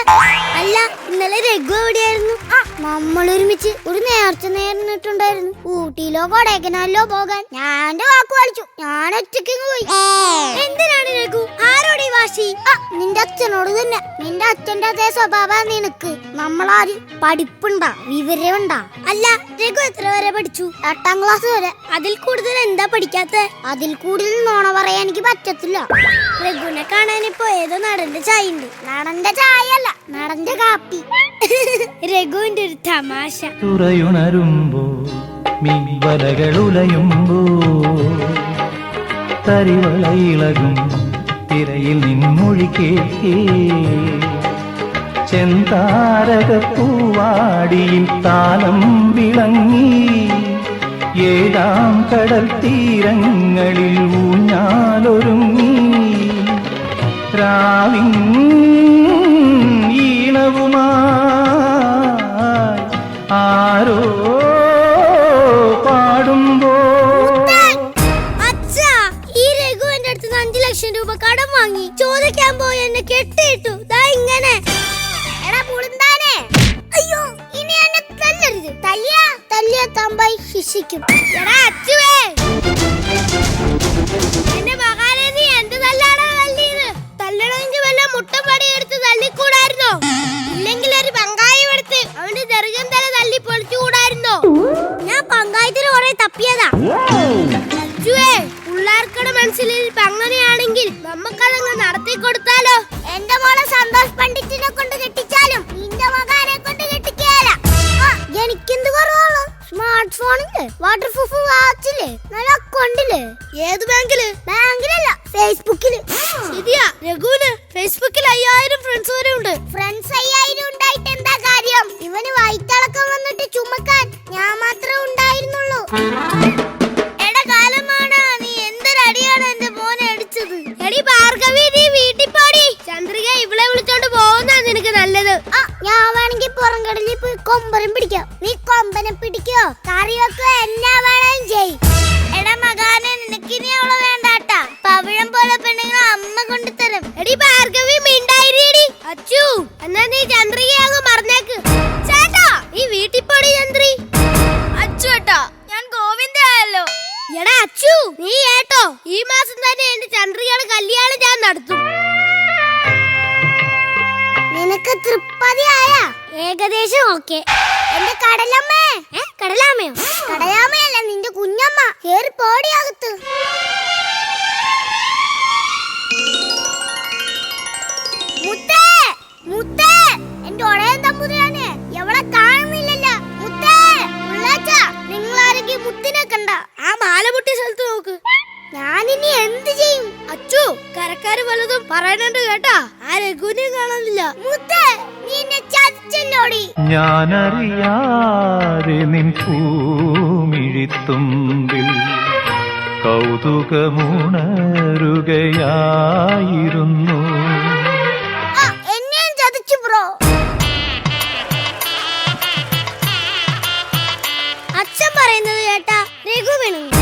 അല്ല, ഇന്നലെ രഘു എവിടെയായിരുന്നു? നമ്മൾ ഒരുമിച്ച് ഒരു നേർച്ച നേർന്നിട്ടുണ്ടായിരുന്നു. ഊട്ടിയിലോ കൊടൈക്കനാലിലോ പോകാൻ. ഞാൻ എന്റെ വാക്ക് പാലിച്ചു. ഞാൻ ഒറ്റയ്ക്ക് പോയി. എന്തിനാണ് രഘു? ആരോടെ വാശി? നിന്റെ അച്ഛനോട് തന്നെ. നിന്റെ അച്ഛന്റെ അതേ സ്വഭാവ നിനക്ക്. നമ്മളാരും പഠിപ്പുണ്ടാ, വിവരമുണ്ടാ? അല്ല, രഘു എത്ര വരെ പഠിച്ചു? 8ാം ക്ലാസ് വരെ. അതിൽ കൂടുതൽ എന്താ പഠിക്കാത്ത? അതിൽ കൂടുതൽ നോണ പറയാൻ എനിക്ക് പറ്റത്തില്ല. രഘുവിനെ കാണാൻ ഇപ്പൊ ഏതോ നടന്റെ ചായ ഉണ്ട്. നടന്റെ ചായ അല്ല, നടന്റെ കാപ്പി. രഘുവിന്റെ ഒരു തമാശ. തുറയുണരുമ്പോ മീൻവലകളുലയുമ്പോ തരിവളയിളകും തിരയിൽ നിൻമൊഴി കേൾക്കേ, ചെന്താരകപ്പൂവാടിയിൽ താലം വിളങ്ങി, 7ാം കടൽ തീരങ്ങളിൽ ഊഞ്ഞാലൊരുങ്ങി, രാവിൻ ഈണവുമായി ആരോ പാടുമ്പോ. അച്ഛാ, ഈ രഘു എന്റെ അടുത്ത് 5 ലക്ഷം രൂപ കടം വാങ്ങി. ചോദിക്കാൻ പോയി എന്നെ കെട്ടിയിട്ടു. ദാ ഇങ്ങനെ. എടാ പുളുന്താനെ, അയ്യോ, ഇനി എന്നെ തല്ലരുത്. തല്ലിയ തമ്പായി ശിക്ഷിക്കും. എടാ അച്ചുവേ, എന്റെ മകാനെ, നീ എന്ത് തല്ലാടാ തല്ലിയത്? തല്ലണമെങ്കിൽ വല്ല മുട്ടപ്പടി എടുത്ത് തല്ലിക്കൂടായിരുന്നോ? ഇല്ലെങ്കിൽ ഒരു പങ്കായം എടുത്ത് അവന്റെ ദർഗം തല തല്ലി പൊളിച്ചുകൂടായിരുന്നോ? ഞാൻ പങ്കായത്തിന് കുറെ തപ്പിയതാ. അച്ചുവേ, പിള്ളേർക്കടെ മനസ്സിൽ അങ്ങനെയാണെങ്കിൽ നമുക്കതങ്ങ് നടത്തി കൊടുത്താലോ? എന്റെ മോളെ സന്തോഷ് പണ്ഡിറ്റിനെ കൊണ്ട് കെട്ടിച്ചാലും നിന്റെ മകാനെ കൊണ്ട് കെട്ടിക്കാല. എനിക്കെന്ത് കുറവുള്ളൂ? സ്മാർട്ട് ഫോണില്ലേ, വാട്ടർ പ്രൂഫ് വാച്ചില്ലേ, നല്ല അക്കൗണ്ടില്ലേ? ഏത് ബാങ്കില്? ബാങ്കിലല്ല, ഫേസ്ബുക്കില്. ശരിയാ, രഘുവിന് ഫേസ്ബുക്കിൽ 5000 ഫ്രണ്ട്സ് വരെ ഉണ്ട്. ഫ്രണ്ട്സ് 5000 ഉണ്ടായിട്ട് എന്താ കാര്യം? ഇവന് വൈത്തളക്കം വന്നിട്ട് ചുമക്കാൻ ഞാൻ മാത്രമേ ഉണ്ടായിരുന്നുള്ളൂ. എടാ കാലമാണ്, നീ എന്തൊരടിയാണ് എന്റെ മോനെ അടിച്ചത്. എടി ഭാർഗവി, നീ വീട്ടിൽ പോടി. ചന്ദ്രിക ഇവളെ വിളിച്ചോണ്ട് പോകുന്ന നിനക്ക് നല്ലത്. ഞാൻ വേണമെങ്കിൽ പുറംകടലിൽ പോയി കൊമ്പരം പിടിക്കാം. നീ കൊമ്പനെ പിടിക്കോ, കറി വെക്കോ, എന്നാ വേണേലും ചെയ്. എടാ മകാനെ, നിനക്കിനി അവളെ വേണ്ടാട്ടാ. പവിഴം പോലെ പെണ്ണുങ്ങളെ അമ്മ കൊണ്ടുതരും. എടി ഭാർഗവി, മിണ്ടായിരിയടി. അച്ചു, എന്നാ നീ ചന്ദ്രികയെ അങ്ങ് മറന്നേക്ക്. ചേട്ടാ, നീ വീട്ടിൽ പോടി ചന്ദ്രി. അച്ചു ഏട്ടാ, ഞാൻ ഗോവിന്ദയായല്ലോ. എടാ അച്ചു, നീ ഏട്ടോ, ഈ മാസം തന്നെ എന്റെ ചന്ദ്രികയുടെ കല്യാണം ഞാൻ നടത്തും. നിനക്ക് തൃപ്തിയായ? ഏകദേശം ഓക്കെ. എന്റെ കടലമ്മേ. കടലാമയോ? കടലാമയല്ല, നിന്റെ കുഞ്ഞമ്മ. കേറി പോടി അകത്ത്. മുത്തേ, മുത്തേ, എന്റെ ഒടയൻ തമ്പുരാനെ, എവിടെ കാണുന്നില്ലല്ലോ. മുത്തേ, ഉള്ളാച്ചാ, നിങ്ങൾ ആരെങ്കിലും മുത്തിനെ കണ്ട? ആ മാലമുട്ടി സ്ഥലത്ത് നോക്ക്. ഞാനിനി എന്ത് ചെയ്യും? അച്ചു, കരക്കാര് വല്ലതും പറയണുണ്ട് കേട്ടാ. ആ രഘുവിനെ കാണാനില്ല. മുത്തേ, നീ എന്നെ ചതിച്ചല്ലോടി. ഞാനറിയാതെ നിൻ പൂമിഴിത്തുമ്പിൽ കൗതുകമുണരുകയായിരുന്നു. എന്നെയും ചതിച്ചു ബ്രോ. അച്ഛൻ പറയുന്നത് കേട്ടാ രഘു പിണങ്ങും.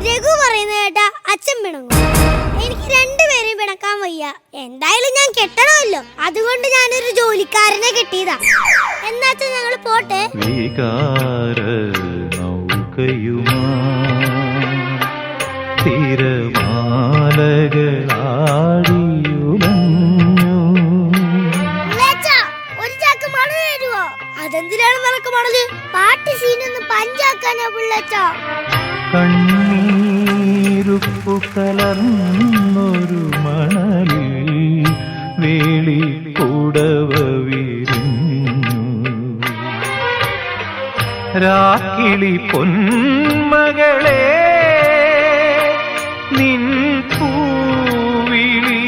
രഘു പറയുന്നത് കേട്ടാ അച്ഛൻ പിണങ്ങും. എനിക്ക് രണ്ടുപേരെയും പിണക്കാൻ വയ്യ. എന്തായാലും ഞാൻ കെട്ടണമല്ലോ. അതുകൊണ്ട് ഞാനൊരു ജോലിക്കാരനെ കെട്ടിയതാ. എന്നാച്ചാ ഞങ്ങൾ പോട്ടെ. വികാര നൗകയുമാ തിരമാ തിരകളാടിയുലഞ്ഞു. ഒരു ചാക്ക് മണൽ തരുവോ? അതെന്തിനാണ് നിനക്ക് മണല്? പാട്ട് സീനൊന്ന് പഞ്ചാക്കാനാ പിള്ളേച്ച. കണ്ണീരുപ്പു കലർന്നൊരു മണലിൽ വേളി കൂടവ വിരിഞ്ഞു. രാക്കിളി പൊന്മകളെ നിൻ പൂവിളി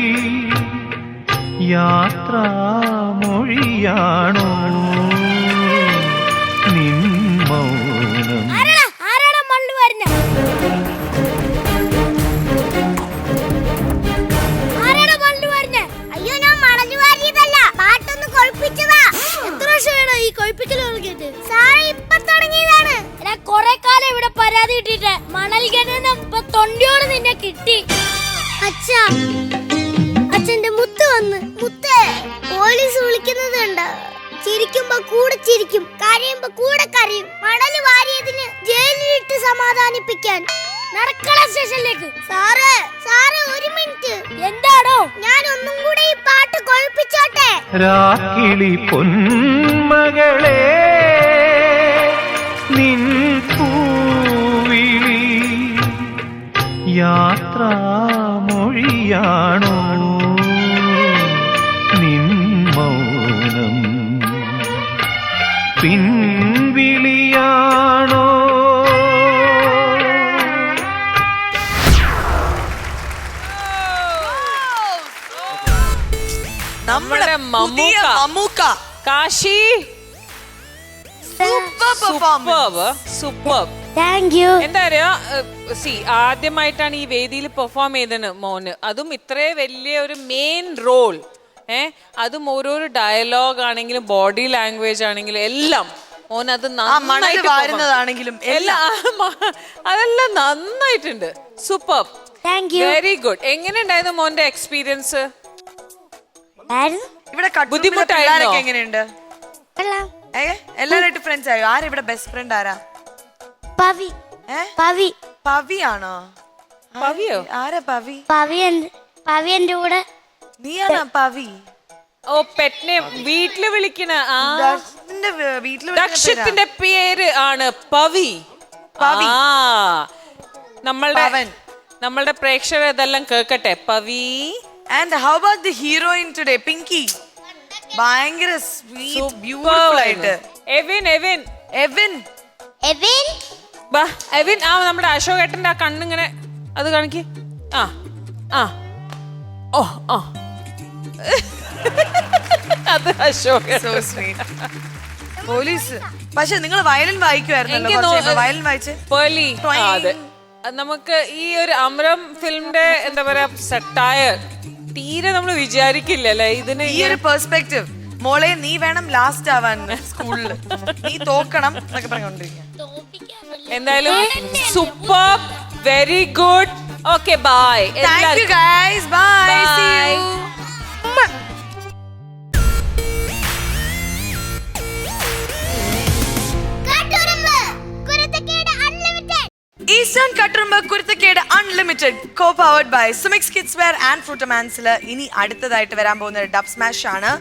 യാത്രാമൊഴിയാണോ നിൻ മൗനം? ആരാടാ മണല് വരുന്ന? ആരാടാ മണല് വരുന്ന? അയ്യോ, ഞാൻ മണല് വാരിയതല്ല, പാട്ടൊന്ന് കൊഴിപ്പിച്ചതാ. എത്ര വർഷമാണോ ഈ കൊഴിപ്പിക്കൽ തുടങ്ങിയിട്ട്? സാറേ, ഇപ്പൊ തുടങ്ങിയതാണ്. എടാ, കൊറേ കാലം ഇവിടെ പരാതി കിട്ടിട്ട് മണൽ കിണന്ന് ഇപ്പൊ തൊണ്ടിയോട് നിന്നെ കിട്ടി. അച്ഛാ, അച്ഛന്റെ മുത്ത് വന്ന്. മുത്ത്, പോലീസ് വിളിക്കുന്നത് കണ്ടോ? ചിരിക്കുമ്പോ കൂടെ ചിരിക്കും, കരയുമ്പോ കൂടെ കരയും. മണല് വാരിയതിന് ജയിലിലിട്ട് സമാധാനിപ്പിക്കാൻ. നടക്കണം സ്റ്റേഷനിലേക്ക്. സാറേ, ഒരു മിനിറ്റ്. എന്താണോ? ഞാൻ ഒന്നും കൂടെ ഈ പാട്ട് കൊഴിപ്പിച്ചോട്ടെ. രാക്കിളി പൊന്മകളെ നിൻ പൂവിളി യാത്രാമൊഴിയാണോ നിൻ മൗനം? പിൻവിളിയാണോ? നമ്മുടെ മമ്മൂക്ക കാശി സൂപ്പർ. Thank you. എന്താ പറയാ, ആദ്യമായിട്ടാണ് ഈ വേദിയിൽ പെർഫോം ചെയ്തത് മോന്. അതും ഇത്രേ വലിയ ഒരു മെയിൻ റോൾ. അതും ഓരോരോ ഡയലോഗ് ആണെങ്കിലും ബോഡി ലാംഗ്വേജ് ആണെങ്കിലും എല്ലാം മോൻ അത് വാരുന്നതാണെങ്കിലും അതെല്ലാം നന്നായിട്ടുണ്ട്. Super, thank U. Very good. എങ്ങനെ ഉണ്ടായിരുന്നു മോന്റെ എക്സ്പീരിയൻസ്? ഇവിടെ ബുദ്ധിമുട്ടായിരുന്നോ? എങ്ങനെയുണ്ട്? എല്ലാരായിട്ട് ഫ്രണ്ട്സ് ആയോ? ആരാ ഇവിടെ ബെസ്റ്റ് ഫ്രണ്ട്? ആരാ? പവി. പവിയാണോ? പവിയോ? ആരാ പവി? പവി എന്റെ കൂടെ. നീയാണോ പവി? ഓ, പെറ്റിനെ വീട്ടില് വിളിക്കണ. വീട്ടില് ദക്ഷത്തിന്റെ പേര് ആണ് പവി. നമ്മളുടെ പ്രേക്ഷകർ ഇതെല്ലാം കേക്കട്ടെ. Pavi. And how about the heroine today, Pinky? ഭയങ്കര സ്വീറ്റ് ബ്യൂട്ടിഫുൾ ആയിട്ട്. എവിൻ നമ്മുടെ അശോകേട്ടന്റെ ആ കണ്ണിങ്ങനെ അത് കാണിക്ക്. അത് അശോകേട്ടൻ. So sweet. പോലീസ്. പക്ഷെ നിങ്ങൾ വയലിൻ വായിക്കുമായിരുന്നല്ലോ. വയലിൻ വായിച്ച് പേർലി. അതെ, നമുക്ക് ഈ ഒരു അമരം ഫിലിമിന്റെ എന്താ പറയാ സെറ്റായർ തീരെ നമ്മൾ വിചാരിക്കില്ലല്ലേ ഇതിന്. ഈ ഒരു പെർസ്പെക്റ്റീവ്. മോളെ, നീ വേണം ലാസ്റ്റ് ആവാൻ സ്കൂളിൽ, നീ തോക്കണം എന്നൊക്കെ പറഞ്ഞോണ്ടിരിക്കുക. എന്തായാലും super, very good. Okay, bye. Thank you guys. Bye. See you. Eastern കട്ടുറുമ്പ് കുരുത്തക്കേട് unlimited co powered by Sumix kids wear and ഫ്രൂട്ടമാൻസില് ഇനി അടുത്തതായിട്ട് വരാൻ പോകുന്ന ഡബ് സ്മാഷ് ആണ്.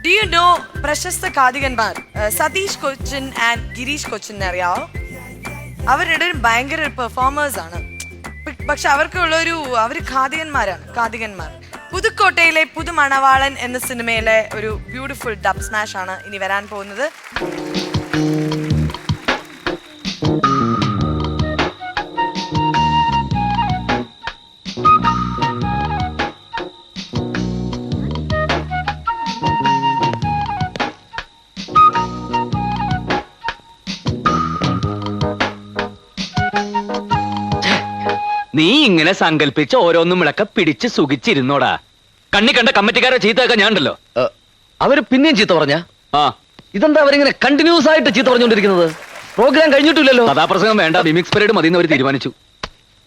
ഡു യു നോ പ്രശസ്ത കാതികന്മാർ സതീഷ് കൊച്ചിൻ ആൻഡ് ഗിരീഷ് കൊച്ചിൻ അറിയാവോ? അവരുടെ ഭയങ്കര പെർഫോമേഴ്സ് ആണ്. പക്ഷെ അവര് കാതികന്മാർ. പുതുക്കോട്ടയിലെ പുതുമണവാളൻ എന്ന സിനിമയിലെ ഒരു ബ്യൂട്ടിഫുൾ ഡബ് സ്മാഷ് ആണ് ഇനി വരാൻ പോകുന്നത്. നീ ഇങ്ങനെ സങ്കല്പിച്ച് ഓരോന്നും വിളക്ക പിടിച്ച് സുഖിച്ചിരുന്നോടാ. കണ്ണി കണ്ട കമ്മിറ്റിക്കാരെ ചീത്തയൊക്കെ ഞാനുണ്ടല്ലോ. അവര് പിന്നെയും ചീത്ത പറഞ്ഞ? ഇതെന്താ അവരിങ്ങനെ കണ്ടിന്യൂസ് ആയിട്ട് ചീത്ത പറഞ്ഞുകൊണ്ടിരിക്കുന്നത്? പ്രോഗ്രാം കഴിഞ്ഞിട്ടില്ലല്ലോ. കഥാപ്രസംഗം വേണ്ട, മിമിക്സ് പരേഡ് മതി എന്ന് അവർ തീരുമാനിച്ചു.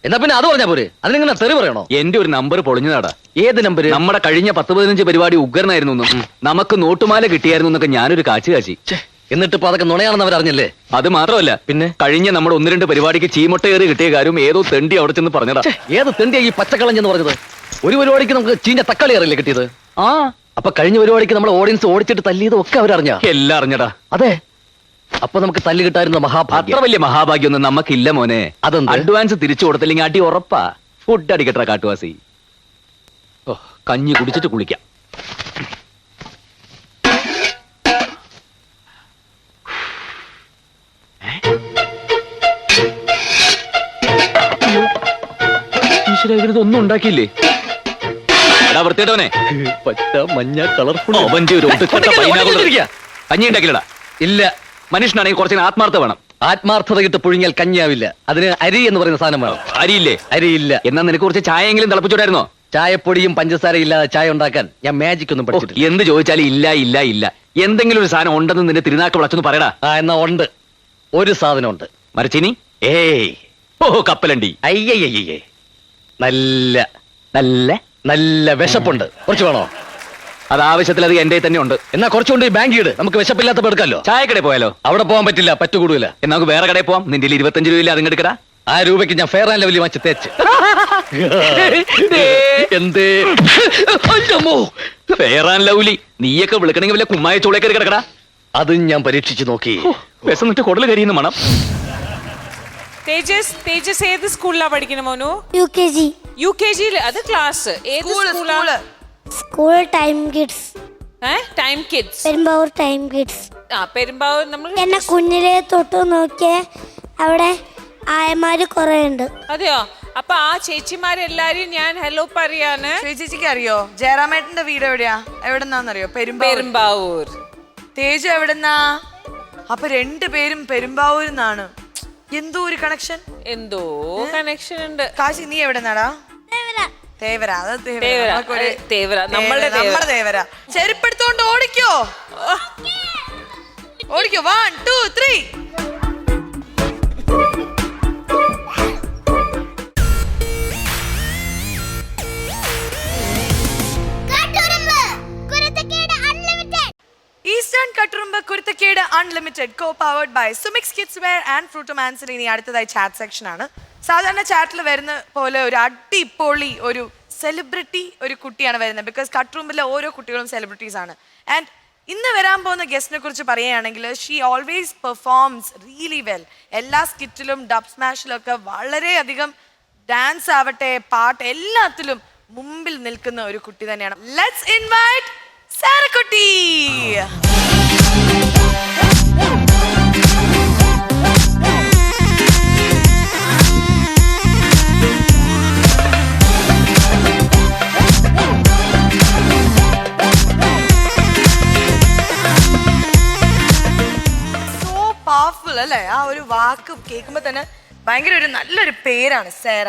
എന്നാ പിന്നെ അത് പറഞ്ഞാ പോരെ? അതിനെങ്ങനെ തെറി പറയണോ? എന്റെ ഒരു നമ്പർ പൊളിഞ്ഞതാടാ. ഏത് നമ്പർ? നമ്മുടെ കഴിഞ്ഞ 10-15 പരിപാടി ഉഗ്രനായിരുന്നു എന്നും നമുക്ക് നോട്ടുമാല കിട്ടിയായിരുന്നു എന്നൊക്കെ ഞാനൊരു കാച്ചി. എന്നിട്ട് ഇപ്പൊ അതൊക്കെ നുണയാണെന്ന് അവരറിഞ്ഞല്ലേ? അത് മാത്രമല്ല, പിന്നെ കഴിഞ്ഞ നമ്മുടെ 1-2 പരിപാടിക്ക് ചീമൊട്ടയേറി കിട്ടിയ കാര്യം ഏതോ തെണ്ടി അവിടെ ചെന്ന് പറഞ്ഞതാ. ഏത് തെണ്ടിയാ ഈ പച്ചക്കള്ളഞ്ഞെന്ന് പറഞ്ഞത്? ഒരു പരിപാടിക്ക് നമുക്ക് ചീഞ്ഞ തക്കാളി അറിയില്ലേ കിട്ടിയത്? ആ അപ്പൊ കഴിഞ്ഞ പരിപാടിക്ക് നമ്മൾ ഓഡിയൻസ് ഓടിച്ചിട്ട് തല്ലിയതും ഒക്കെ അവരറിഞ്ഞ? എല്ലാം അറിഞ്ഞടാ. അതെ, അപ്പൊ നമുക്ക് തല്ല് കിട്ടായിരുന്ന മഹാഭാഗ്യം. അത്ര വലിയ മഹാഭാഗ്യമൊന്നും നമുക്കില്ല മോനെ. അതൊന്നും അഡ്വാൻസ് തിരിച്ചു കൊടുത്തില്ലെങ്കിൽ അടി ഉറപ്പാ. ഫുഡ് അടിക്കട്ടെ കാട്ടുവാസി. ഓ, കഞ്ഞി കുടിച്ചിട്ട് കുളിക്കാം. ഒന്നും ഉണ്ടാക്കിയില്ലേ? എടാ വൃത്തിയിട്ടവനെ, പച്ച മഞ്ഞ കളർഫുൾ കഞ്ഞി ഉണ്ടാക്കില്ലടാ. ഇല്ല, മനുഷ്യനാണെങ്കിൽ കുറച്ച് ആത്മാർത്ഥ വേണം. ആത്മാർത്ഥത കിട്ട് പുഴുങ്ങിയാൽ കഞ്ഞിയാവില്ല. അതിന് അരി എന്ന് പറയുന്ന സാധനം വേണം. അരിയില്ലേ? അരിയില്ല. എന്നാ നിനക്ക് കുറച്ച് ചായയെങ്കിലും തിളപ്പിച്ചോടായിരുന്നോ? ചായപ്പൊടിയും പഞ്ചസാര ഇല്ലാതെ ചായ ഉണ്ടാക്കാൻ ഞാൻ മാജിക് ഒന്നും പഠിച്ചിട്ടില്ല. എന്ത് ചോദിച്ചാലും ഇല്ല ഇല്ല ഇല്ല. എന്തെങ്കിലും ഒരു സാധനം ഉണ്ടെന്ന് നിന്റെ തിരുനാക്ക് വിളച്ചൊന്ന് പറയടാ. ആ എന്നാ ഉണ്ട്, ഒരു സാധനം ഉണ്ട്. മരച്ചിനി? ഏയ്, ഓ കപ്പലണ്ടി. അയ്യയ്യേ, നല്ല നല്ല നല്ല വിശപ്പുണ്ട്. കുറച്ച് വേണോ? അത് ആവശ്യത്തിൽ അത് എന്റെ തന്നെ ഉണ്ട്. എന്നാ കുറച്ചുകൊണ്ട് ബാങ്ക് ഇട്, നമുക്ക് വിശപ്പില്ലാത്ത എടുക്കാമല്ലോ. ചായക്കടയിൽ പോയാലോ? അവിടെ പോകാൻ പറ്റില്ല, പറ്റുകൂടില്ല. എന്നാ നമുക്ക് വേറെ കടയിൽ പോവാം. നിന്റെ 25 രൂപയില്ല, അത് എടുക്കടാ. ആ രൂപയ്ക്ക് ഞാൻ ഫെയർ ആൻഡ് ലവ്ലി വാങ്ങിച്ച് തേച്ച്. എന്തേ ഫെയർ ആൻഡ് ലവ്ലി? നീയൊക്കെ വിളിക്കണമെങ്കിൽ വല്ല കുമ്മായ ചോളേക്കറി കിടക്കടാ. അതും ഞാൻ പരീക്ഷിച്ചു നോക്കി. വിശന്നിട്ട് കുടല് കരിയുന്ന മണം. തേജസ് ഏത് സ്കൂളിലാ പഠിക്കണ മോനു? UKG. UKG അത് ക്ലാസ് ഏത് സ്കൂളാ? School time kids. Time kids, Perumbavoor time kids. ആ പെരുമ്പാവൂർ. നമ്മൾ എന്നെ കുഞ്ഞിലെ തൊട്ട് നോക്കിയ അവിടെ ആയമാര് കുറെ ഉണ്ട്. അതെയോ? അപ്പൊ ആ ചേച്ചിമാരെല്ലാരും ഞാൻ ഹലോ പറയാന്. ചേച്ചിക്ക് അറിയോ ജയറാമേട്ടന്റെ വീട് എവിടെയാ? എവിടെന്നാന്നറിയോ? പെരുമ്പാവൂർ. തേജ് എവിടെന്നാ? അപ്പൊ 2 പേരും പെരുമ്പാവൂരിന്നാണ്. എന്തോ ഒരു കണക്ഷൻ, എന്തോ കണക്ഷൻ ഉണ്ട്. കാശി നീ എവിടെന്നാടാ? തേവര. നമ്മളുടെ തേവര. ചെരുപ്പെടുത്തോണ്ട് ഓടിക്കോ, ഓടിക്കോ. 1 2 3. ഈസ്റ്റേൺ കട്ടുറുമ്പ് കുരുത്തക്കേട് unlimited co powered by Sumix kids wear and ഫ്രൂട്ടോമാൻസിൽ. ഇനി അടുത്തതായി ചാറ്റ് സെക്ഷൻ ആണ്. സാധാരണ ചാറ്റിൽ വരുന്ന പോലെ ഒരു അടിപൊളി ഒരു സെലിബ്രിറ്റി ഒരു കുട്ടിയാണ് വരുന്നത്. ബിക്കോസ് കട്ടുറുമ്പിലെ ഓരോ കുട്ടികളും സെലിബ്രിറ്റീസ് ആണ്. ആൻഡ് ഇന്ന് വരാൻ പോകുന്ന ഗസ്റ്റിനെ കുറിച്ച് പറയുകയാണെങ്കിൽ she always performs really well. എല്ലാ സ്കിറ്റിലും ഡബ് സ്മാഷിലും ഒക്കെ വളരെയധികം ഡാൻസ് ആവട്ടെ പാട്ട് എല്ലാത്തിലും മുമ്പിൽ നിൽക്കുന്ന ഒരു കുട്ടി തന്നെയാണ്. Let's invite സാരക്കുട്ടി. പവർഫുൾ അല്ലേ? ആ ഒരു വാക്ക് കേൾക്കുമ്പോ തന്നെ ഭയങ്കര ഒരു നല്ലൊരു പേരാണ് സേറ.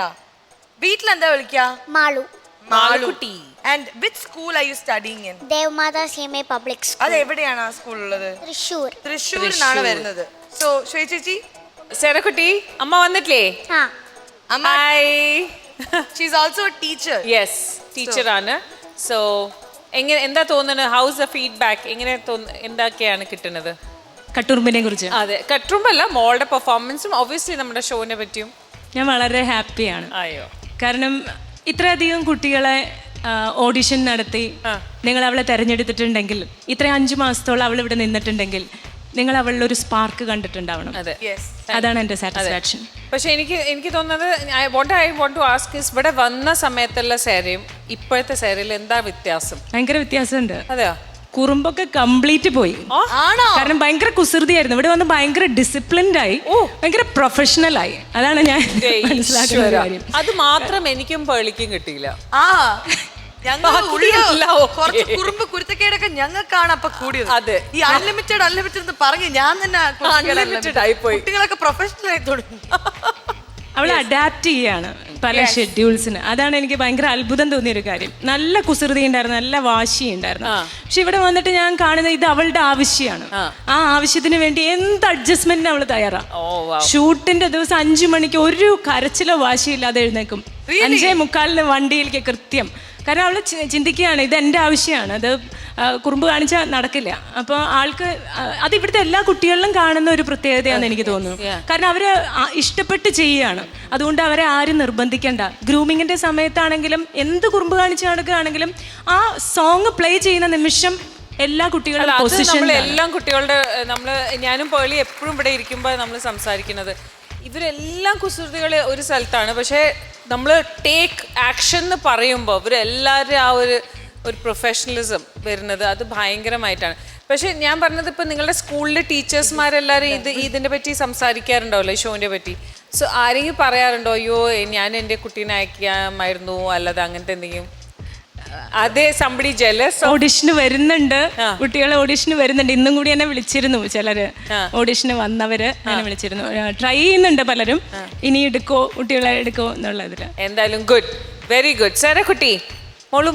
വീട്ടിൽ എന്താ വിളിക്കാ? Malu. Malukutty. And which school are you studying in? Devamatha CMA public school. അത് എവിടെയാണ് ആ സ്കൂൾ ഉള്ളത്? തൃശ്ശൂരിനാണ് വരുന്നത്. സോ ശ്വേത ചേച്ചി, സേറക്കുട്ടി അമ്മ വന്നിട്ടില്ലേ? അമ്മ she is also A teacher. Yes, ടീച്ചറാണ്. സോ എങ്ങനെ എന്താ തോന്നുന്നത്? House the feedback? എങ്ങനെ എന്തൊക്കെയാണ് കിട്ടുന്നത് കട്ടുറുമ്പിനെ കുറിച്ച്? അതെ, കട്ടുറുമ്പല്ല, മോളുടെ പെർഫോമൻസും ഒബ്വിയസ്ലി നമ്മുടെ ഷോനെ പറ്റിയും. ഞാൻ വളരെ ഹാപ്പിയാണ്. അയ്യോ, കാരണം ഇത്രയധികം കുട്ടികളെ ഓഡിഷൻ നടത്തി നിങ്ങൾ അവളെ തെരഞ്ഞെടുത്തിട്ടുണ്ടെങ്കിൽ, ഇത്രയും 5 മാസത്തോളം അവൾ ഇവിടെ നിന്നിട്ടുണ്ടെങ്കിൽ നിങ്ങൾ അവളിൽ ഒരു സ്പാർക്ക് കണ്ടിട്ടുണ്ടാവണം. അതെ, അതാണ് എൻ്റെ സാറ്റിസ്ഫാക്ഷൻ. പക്ഷെ എനിക്ക് തോന്നുന്നത് I want to ask is, ഇവിടെ വന്ന സമയത്തുള്ള സേരയും ഇപ്പോഴത്തെ സേരയിൽ എന്താ വ്യത്യാസം? ഭയങ്കര വ്യത്യാസമുണ്ട്. അതെയോ? കുറുമ്പൊക്കെ കംപ്ലീറ്റ് പോയി. കാരണം ഭയങ്കര കുസൃതിയായിരുന്നു. ഇവിടെ വന്ന് ഭയങ്കര ഡിസിപ്ലിൻഡ് ആയി, ഭയങ്കര പ്രൊഫഷണൽ ആയി. അതാണ് ഞാൻ മനസ്സിലാക്കുന്ന കാര്യം. അത് മാത്രം എനിക്കും പേളിക്കും കിട്ടിയില്ല. കുറച്ച് കുറുമ്പ് കുരുത്തക്കേടൊക്കെ ഞങ്ങൾക്കാണ് അപ്പൊ കൂടിയത്. അതെ, ഈ അൺലിമിറ്റഡ് എന്ന് പറഞ്ഞ് ഞാൻ തന്നെ കുട്ടികളൊക്കെ പ്രൊഫഷണൽ ആയി തുടങ്ങി. അവൾ അഡാപ്റ്റ് ചെയ്യാണ് പല ഷെഡ്യൂൾസിന്. അതാണ് എനിക്ക് ഭയങ്കര അത്ഭുതം തോന്നിയൊരു കാര്യം. നല്ല കുസൃതി ഉണ്ടായിരുന്നു, നല്ല വാശി ഉണ്ടായിരുന്നു. പക്ഷെ ഇവിടെ വന്നിട്ട് ഞാൻ കാണുന്നത് ഇത് അവളുടെ ആവശ്യമാണ്. ആ ആവശ്യത്തിന് വേണ്ടി എന്ത് അഡ്ജസ്റ്റ്മെന്റിന് അവള് തയ്യാറാ. ഷൂട്ടിന്റെ ദിവസം 5 മണിക്ക് ഒരു കരച്ചിലോ വാശിയില്ലാതെ എഴുന്നേക്കും. 5:45 വണ്ടിയിലേക്ക് കൃത്യം. കാരണം അവള് ചിന്തിക്കുകയാണ് ഇത് എൻ്റെ ആവശ്യമാണ്, അത് കുറുമ്പ് കാണിച്ചാൽ നടക്കില്ല. അപ്പോൾ ആൾക്ക് അത് ഇവിടുത്തെ എല്ലാ കുട്ടികളിലും കാണുന്ന ഒരു പ്രത്യേകതയാണെന്ന് എനിക്ക് തോന്നുന്നു. കാരണം അവർ ഇഷ്ടപ്പെട്ട് ചെയ്യുകയാണ്. അതുകൊണ്ട് അവരെ ആരും നിർബന്ധിക്കേണ്ട. ഗ്രൂമിങ്ങിൻ്റെ സമയത്താണെങ്കിലും എന്ത് കുറുമ്പ് കാണിച്ച് നടക്കുകയാണെങ്കിലും ആ സോങ് പ്ലേ ചെയ്യുന്ന നിമിഷം എല്ലാ കുട്ടികളും എല്ലാം കുട്ടികളുടെ ഞാനും പേളി എപ്പോഴും ഇവിടെ ഇരിക്കുമ്പോൾ നമ്മൾ സംസാരിക്കുന്നത് ഇവരെല്ലാം കുസൃതികൾ ഒരു സ്ഥലത്താണ്. പക്ഷേ നമ്മൾ ടേക്ക് ആക്ഷൻ എന്ന് പറയുമ്പോൾ ഇവരെല്ലാവരും ആ ഒരു പ്രൊഫഷണലിസം വരുന്നത് അത് ഭയങ്കരമായിട്ടാണ്. പക്ഷെ ഞാൻ പറഞ്ഞത് ഇപ്പം നിങ്ങളുടെ സ്കൂളിലെ ടീച്ചേഴ്സ്മാരെല്ലാവരും ഇതിനെ പറ്റി സംസാരിക്കാറുണ്ടാവല്ലോ, ഈ ഷോൻ്റെ പറ്റി. സോ ആരെങ്കിലും പറയാറുണ്ടോ അയ്യോ ഞാൻ എൻ്റെ കുട്ടീനെ അയക്കാമായിരുന്നു അല്ലാതെ അങ്ങനത്തെ എന്തെങ്കിലും? അതെ, സംബടി ജെലസ്. ഓഡിഷന് വരുന്നുണ്ട്, കുട്ടികളെ ഓഡിഷന് വരുന്നുണ്ട്. ഇന്നും കൂടി എന്നെ വിളിച്ചിരുന്നു ചിലര്, ഓഡിഷന് വന്നവര് എന്നെ വിളിച്ചിരുന്നു. ട്രൈ ചെയ്യുന്നുണ്ട് പലരും, ഇനി എടുക്കോ കുട്ടികളെ എടുക്കോ എന്നുള്ളതില്. എന്തായാലും ഗുഡ്, വെരി ഗുഡ്. സാരക്കുട്ടി,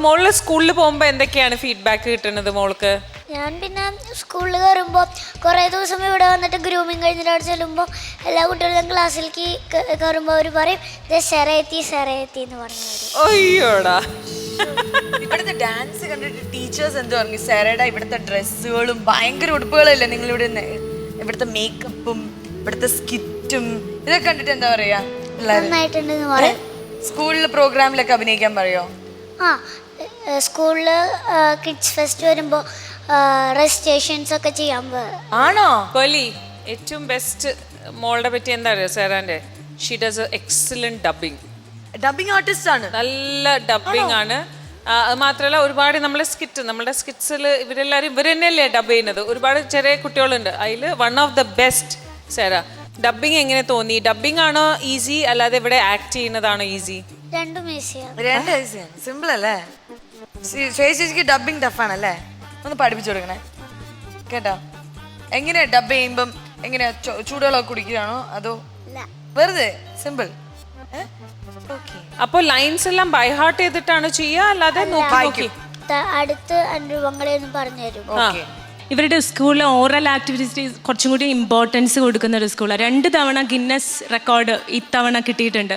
മോള് സ്കൂളിൽ പോകുമ്പോ എന്തൊക്കെയാണ് ഫീഡ്ബാക്ക് കിട്ടുന്നത് മോൾക്ക്? ഞാൻ പിന്നെ സ്കൂളിൽ കയറുമ്പോൾ കുറേ ദിവസം ഇവിടെ വന്നിട്ട് ഗ്രൂമിങ് കഴിഞ്ഞിട്ട് അവിടെ ചെല്ലുമ്പോൾ എല്ലാ കുട്ടികളും ക്ലാസ്സിലേക്ക് കയറുമ്പോൾ അവർ പറയും സെറയെത്തി എന്ന് പറഞ്ഞു. അയ്യോടാ, ഇവിടുത്തെ ഡാൻസ് കണ്ടിട്ട് ടീച്ചേഴ്സ് എന്ത് പറഞ്ഞു? സാരയുടെ ഇവിടുത്തെ ഡ്രസ്സുകളും ഭയങ്കര ഉടുപ്പുകളല്ലേ നിങ്ങൾ ഇവിടുത്തെ മേക്കപ്പും ഇവിടുത്തെ സ്കിറ്റും ഇതൊക്കെ കണ്ടിട്ട് എന്താ പറയാ? നന്നായിട്ടുണ്ടെന്ന് പറയും. സ്കൂളിലെ പ്രോഗ്രാമിലൊക്കെ അഭിനയിക്കാൻ പറയോ? ആ, സ്കൂളിൽ കിഡ്സ് ഫെസ്റ്റ് വരുമ്പോൾ റെജിസ്ട്രേഷൻസ് ഒക്കെ ചെയ്യാൻ ആണോ? കൊലി ഏറ്റവും ബെസ്റ്റ് മോളുടെ പറ്റി എന്താ അറിയോ സാറാൻ്റെ? She does excellent dubbing artist ആണ്, നല്ല ഡബിങ് ആണ്. മാത്രമല്ല ഒരുപാട് നമ്മുടെ സ്കിറ്റ്സിൽ ഇവർ തന്നെയല്ലേ ഡബ് ചെയ്യുന്നത്. ഒരുപാട് ചെറിയ കുട്ടികളുണ്ട്, അതിൽ one of the best. Sara, dubbing എങ്ങനെ തോന്നി? ഡബിങ് ആണോ ഈസി അല്ലാതെ ഇവിടെ ആക്ട് ചെയ്യുന്നതാണോ ഈസി? രണ്ടും ഈസിയാണ്. സിമ്പിൾ അല്ലേ? ചേച്ചിക്ക് ഡബിങ് ടഫാണല്ലേ? ഒന്ന് പഠിപ്പിച്ചു കൊടുക്കണേ കേട്ടോ. എങ്ങനെയാ ഡബ് ചെയ്യുമ്പം എങ്ങനെയാ? ചൂടുവെള്ളമൊക്കെ കുടിക്കുകയാണോ അതോ വെറുതെ സിമ്പിൾ? അപ്പൊ ലൈൻസ് എല്ലാം ബൈ ഹാർട്ട് ചെയ്തിട്ടാണ് ചെയ്യുക അല്ലാതെ നോക്കി അടുത്ത് അനുഭവങ്ങളെയൊന്നും പറഞ്ഞു തരും. ഇവരുടെ സ്കൂളിൽ ഓറൽ ആക്ടിവിറ്റീസ് കുറച്ചും കൂടി ഇമ്പോർട്ടൻസ് കൊടുക്കുന്ന ഒരു സ്കൂളാണ്. 2 തവണ ഗിന്നസ് റെക്കോർഡ് ഇത്തവണ കിട്ടിയിട്ടുണ്ട്.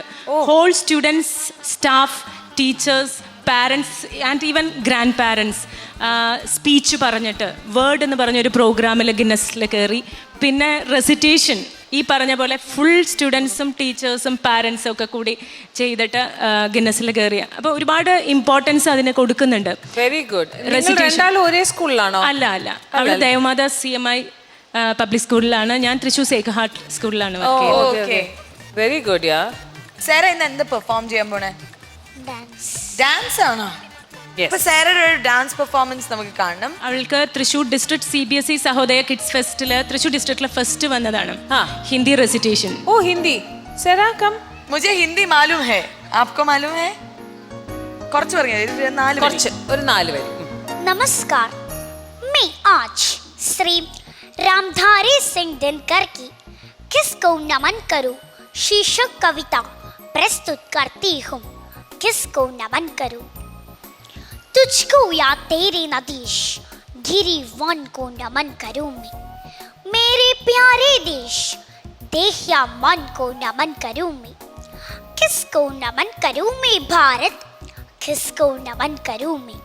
Whole students, staff, teachers, parents and even grandparents speech പറഞ്ഞിട്ട് വേർഡ് എന്ന് പറഞ്ഞൊരു പ്രോഗ്രാമിൽ ഗിന്നസിൽ കയറി. പിന്നെ റെസിറ്റേഷൻ ഈ പറഞ്ഞ പോലെ ഫുൾ സ്റ്റുഡൻസും ടീച്ചേഴ്സും പാരൻസും ഒക്കെ കൂടി ചെയ്തിട്ട് ഗിന്നസിൽ കയറിയ. അപ്പോൾ ഒരുപാട് ഇമ്പോർട്ടൻസ് അതിന് കൊടുക്കുന്നുണ്ട്. Very good. ഒരേ സ്കൂളിലാണോ? അല്ല, അവിടെ ദേവമാതാ CMI പബ്ലിക് സ്കൂളിലാണ്. ഞാൻ തൃശ്ശൂർ സേക്രഡ് ഹാർട്ട് സ്കൂളിലാണ് വർക്ക് ചെയ്യുന്നത്. Very good. യാ സാറ ഇന്ന് എന്ത് പെർഫോം ചെയ്യാൻ പോണേ? ഡാൻസ് ആണോ? സാറയുടെ ഒരു ഡാൻസ് പെർഫോമൻസ് നമുക്ക് കാണണം. അവൾക്ക് Thrissur district CBSE Sahodaya kids ഫെസ്റ്റില് തൃശ്ശൂർ ഡിസ്ട്രിക്റ്റിലെ ഫസ്റ്റ് വന്നതാണ്. Hindi recitation. Oh Hindi. Sarah come. മുझे हिंदी मालूम है, आपको मालूम है? കുറച്ച് പറഞ്ഞു, ഒരു 4 വരി. नमस्कार, मैं आज श्री रामधारी सिंह दिनकर की किसको नमन करूं शीर्षक कविता प्रस्तुत करती हूँ. किसको नमन करूं? तुझको या तेरे नदीश गिरी वन को नमन करूं मैं. मेरे प्यारे देश देह या मन को नमन करूं मैं. किसको नमन करूं मैं भारत, किसको नमन करूं मैं?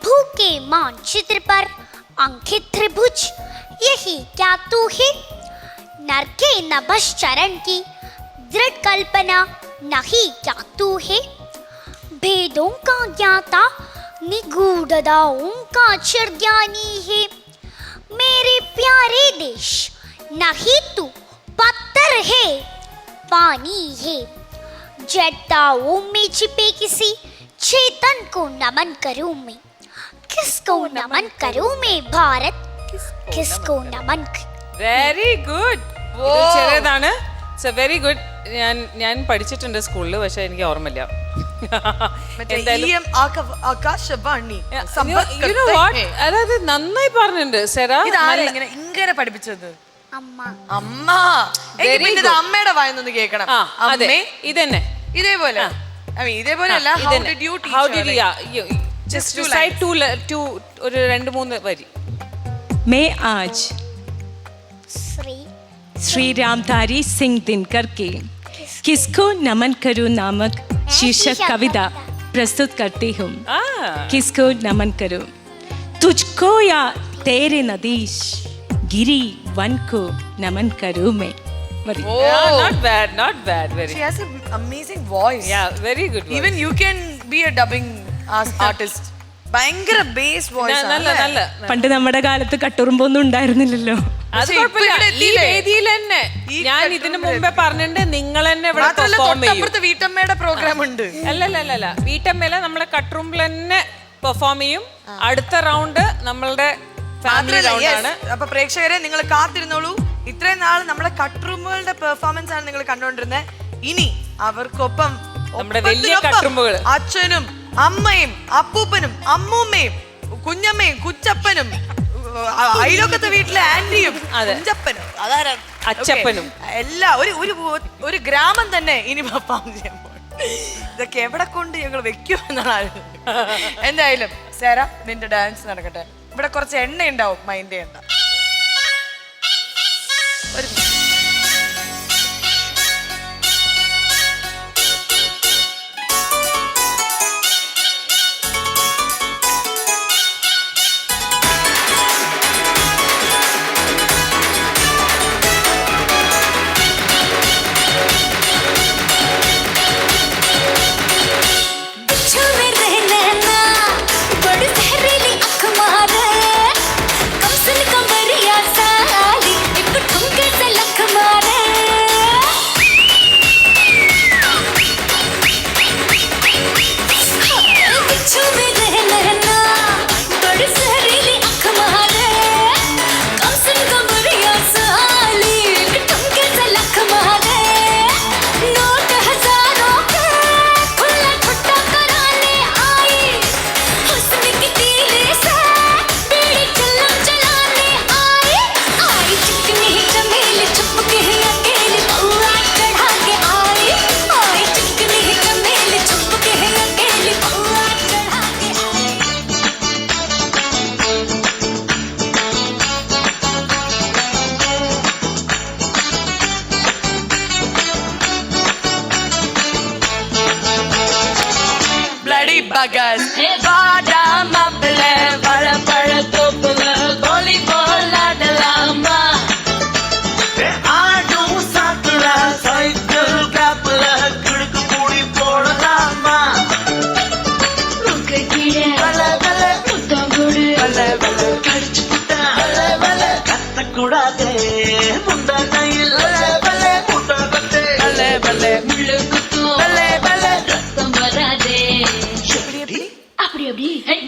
भूखे मानचित्र पर अंकित त्रिभुज यही क्या तू है? नर के नभस चरण की दृढ़ कल्पना नहीं क्या तू है? भेदों का ज्ञाता निगूढ़ताओं का चिरज्ञानी है. मेरे प्यारे देश नहीं तू पत्थर है पानी है. जटाओं में छिपे किसी चेतन को नमन करूं मैं. किसको नमन करूं मैं भारत, किसको नमन? Very good. ചെറിയതാണ്. So very good. ഞാൻ പഠിച്ചിട്ടുണ്ട് സ്കൂളിൽ, പക്ഷെ എനിക്ക് ഓർമ്മയില്ല. അതായത് നന്നായി പറഞ്ഞിട്ടുണ്ട് സെറ. ഇങ്ങനെ പഠിപ്പിച്ചത് അമ്മ. അമ്മയുടെ വായനൊന്ന് കേൾക്കണം. ഇതന്നെ ഇതേപോലെ ഇതേപോലെയല്ല. ഒരു 2-3 വരി. मैं आज श्री रामधारी सिंह दिनकर के किसको नमन करूं नामक शीर्षक कविता प्रस्तुत करती हूँ. किसको नमन करूं? തുജ്കോ യാ തേരെ നദീഷ് ഗിരി വൻ കോ നമൻ കരൂ മേ. മതി. Not bad, not bad. Very. She has an amazing voice. Yeah, very good. Even you can be a dubbing artist. ഭയങ്കര ബേസ് വോയിസ് നല്ല. പണ്ട് നമ്മുടെ കാലത്ത് കട്ടുറുമ്പൊന്നും ഉണ്ടായിരുന്നില്ലല്ലോ. അത് കുഴപ്പമില്ല. ഈ വേദിയിൽ തന്നെ ഞാൻ ഇതിനു മുമ്പേ പറഞ്ഞിട്ടുണ്ട്, നിങ്ങൾ തന്നെ ഇവിടെ പെർഫോം ചെയ്യും. തൊട്ടപ്പുറത്ത് വീട്ടമ്മയുടെ പ്രോഗ്രാം ഉണ്ട്. അല്ല വീട്ടമ്മയില നമ്മളെ കട്ട്റൂമിൽ തന്നെ പെർഫോം ചെയ്യും. അടുത്ത റൗണ്ട് നമ്മളുടെ ഫാമിലി റൗണ്ട് ആണ്. അപ്പൊ പ്രേക്ഷകരെ നിങ്ങൾ കാത്തിരുന്നോളൂ. ഇത്രയും നാൾ നമ്മളെ കട്ട്റൂമുകളുടെ പെർഫോമൻസ് ആണ് നിങ്ങൾ കണ്ടുകൊണ്ടിരുന്നത്. ഇനി അവർക്കൊപ്പം നമ്മുടെ വലിയ കട്ട്റൂമുകൾ, അച്ഛനും അമ്മയും അപ്പൂപ്പനും അമ്മൂമ്മയും കുഞ്ഞമ്മയും കുച്ചപ്പനും അയലോക്കത്തെ വീട്ടിലെ ആന്റിയും കുഞ്ചപ്പനും അച്ചപ്പനും എല്ലാം ഒരു ഗ്രാമം തന്നെ ഇനി പെർഫോം ചെയ്യുമ്പോൾ ഇതൊക്കെ എവിടെ കൊണ്ട് ഞങ്ങൾ വെക്കുമെന്നാണ്. എന്തായാലും സേറ, നിന്റെ ഡാൻസ് നടക്കട്ടെ. ഇവിടെ കുറച്ച് എണ്ണ ഉണ്ടാവും, മൈൻഡ് ചെയ്യണ്ട. ഒരു buggers. Badam apple, valapala topula, volleyball adalama. Aadu sakla, cycle kapla, kudku pudi podalama. Rukkide, vala vala, muttangudu, vala vala, kadichu putta, vala vala, kattakudade, mundanayil, vala vala, muttagatte, vala vala, mulukuttu, vala vala, rasam varade.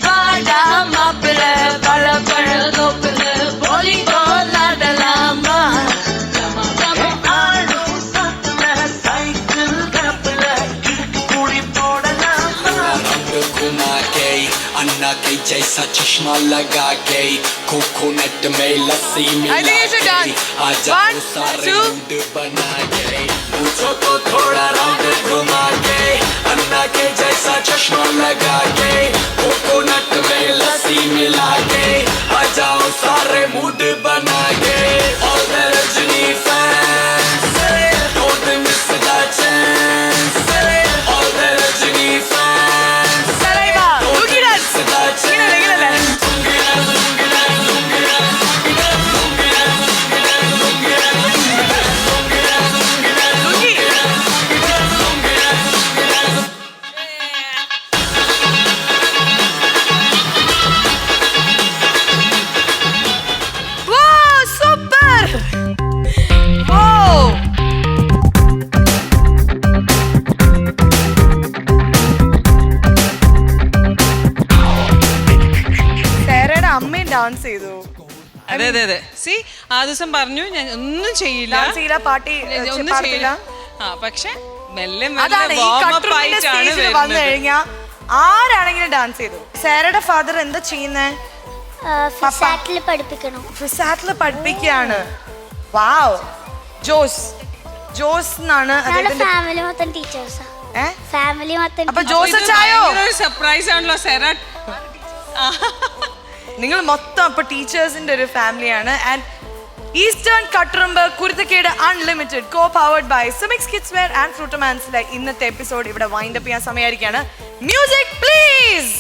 Badam apple, valapala topula, volleyball adalama. Aadu sakla, cycle kapla, kidku pudi podalama. घुमा के अन्ना के जैसा चश्मा लगा के coconut में लस्सी मिला के आजा सारे मूड बना के पूछो तो थोड़ा राउंड घुमा के अन्ना के जैसा चश्मा लगा के कोकोनट में लस्सी मिला के आ जाओ सारे मूड बना के all the Rajini fans don't miss the chance all the Rajini fans dance ചെയ്തു. അതെ സി ആ ദിവസം പറഞ്ഞു ഞാൻ ഒന്നും ചെയ്യില്ല, പാർട്ടി ഒന്നും ചെയ്യില്ല. പക്ഷെ മെല്ലെ അതാണ് ഈ സ്റ്റേജിൽ വന്നു കഴിഞ്ഞാ ആരാണെങ്കിലും ഡാൻസ് ചെയ്തു. സാരയുടെ ഫാദർ എന്താ ചെയ്യുന്നേ? ഫിസാറ്റിൽ പഠിപ്പിക്കുകയാണ്. വാവ്. ജോസ് എന്നാണ് ഫാമിലി മൊത്തം ടീച്ചേഴ്സാ. ഫാമിലി മൊത്തം. അപ്പൊ ജോസ് അച്ചായോ സർപ്രൈസ് ആണല്ലോ സാര. നിങ്ങൾ മൊത്തം അപ്പൊ ടീച്ചേഴ്സിന്റെ ഒരു ഫാമിലിയാണ്. ആൻഡ് ഈസ്റ്റേൺ കട്ടുറുമ്പ് കുരുത്തക്കേട് unlimited co powered by Sumix kids wear and ഫ്രൂട്ടമാൻസിലെ ഇന്നത്തെ എപ്പിസോഡ് ഇവിടെ വൈൻഡ് അപ്പ് ചെയ്യാൻ സമയമായിരിക്കാണ്. Music please.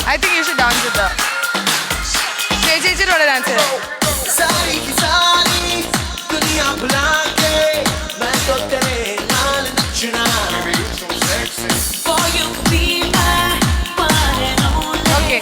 I think you should dance with her. ചേച്ചിയോടെ ഡാൻസ് ചെയ്തോ. सारी की सारी दुनिया भुला के मैं तो तेरे नाल नचना Okay.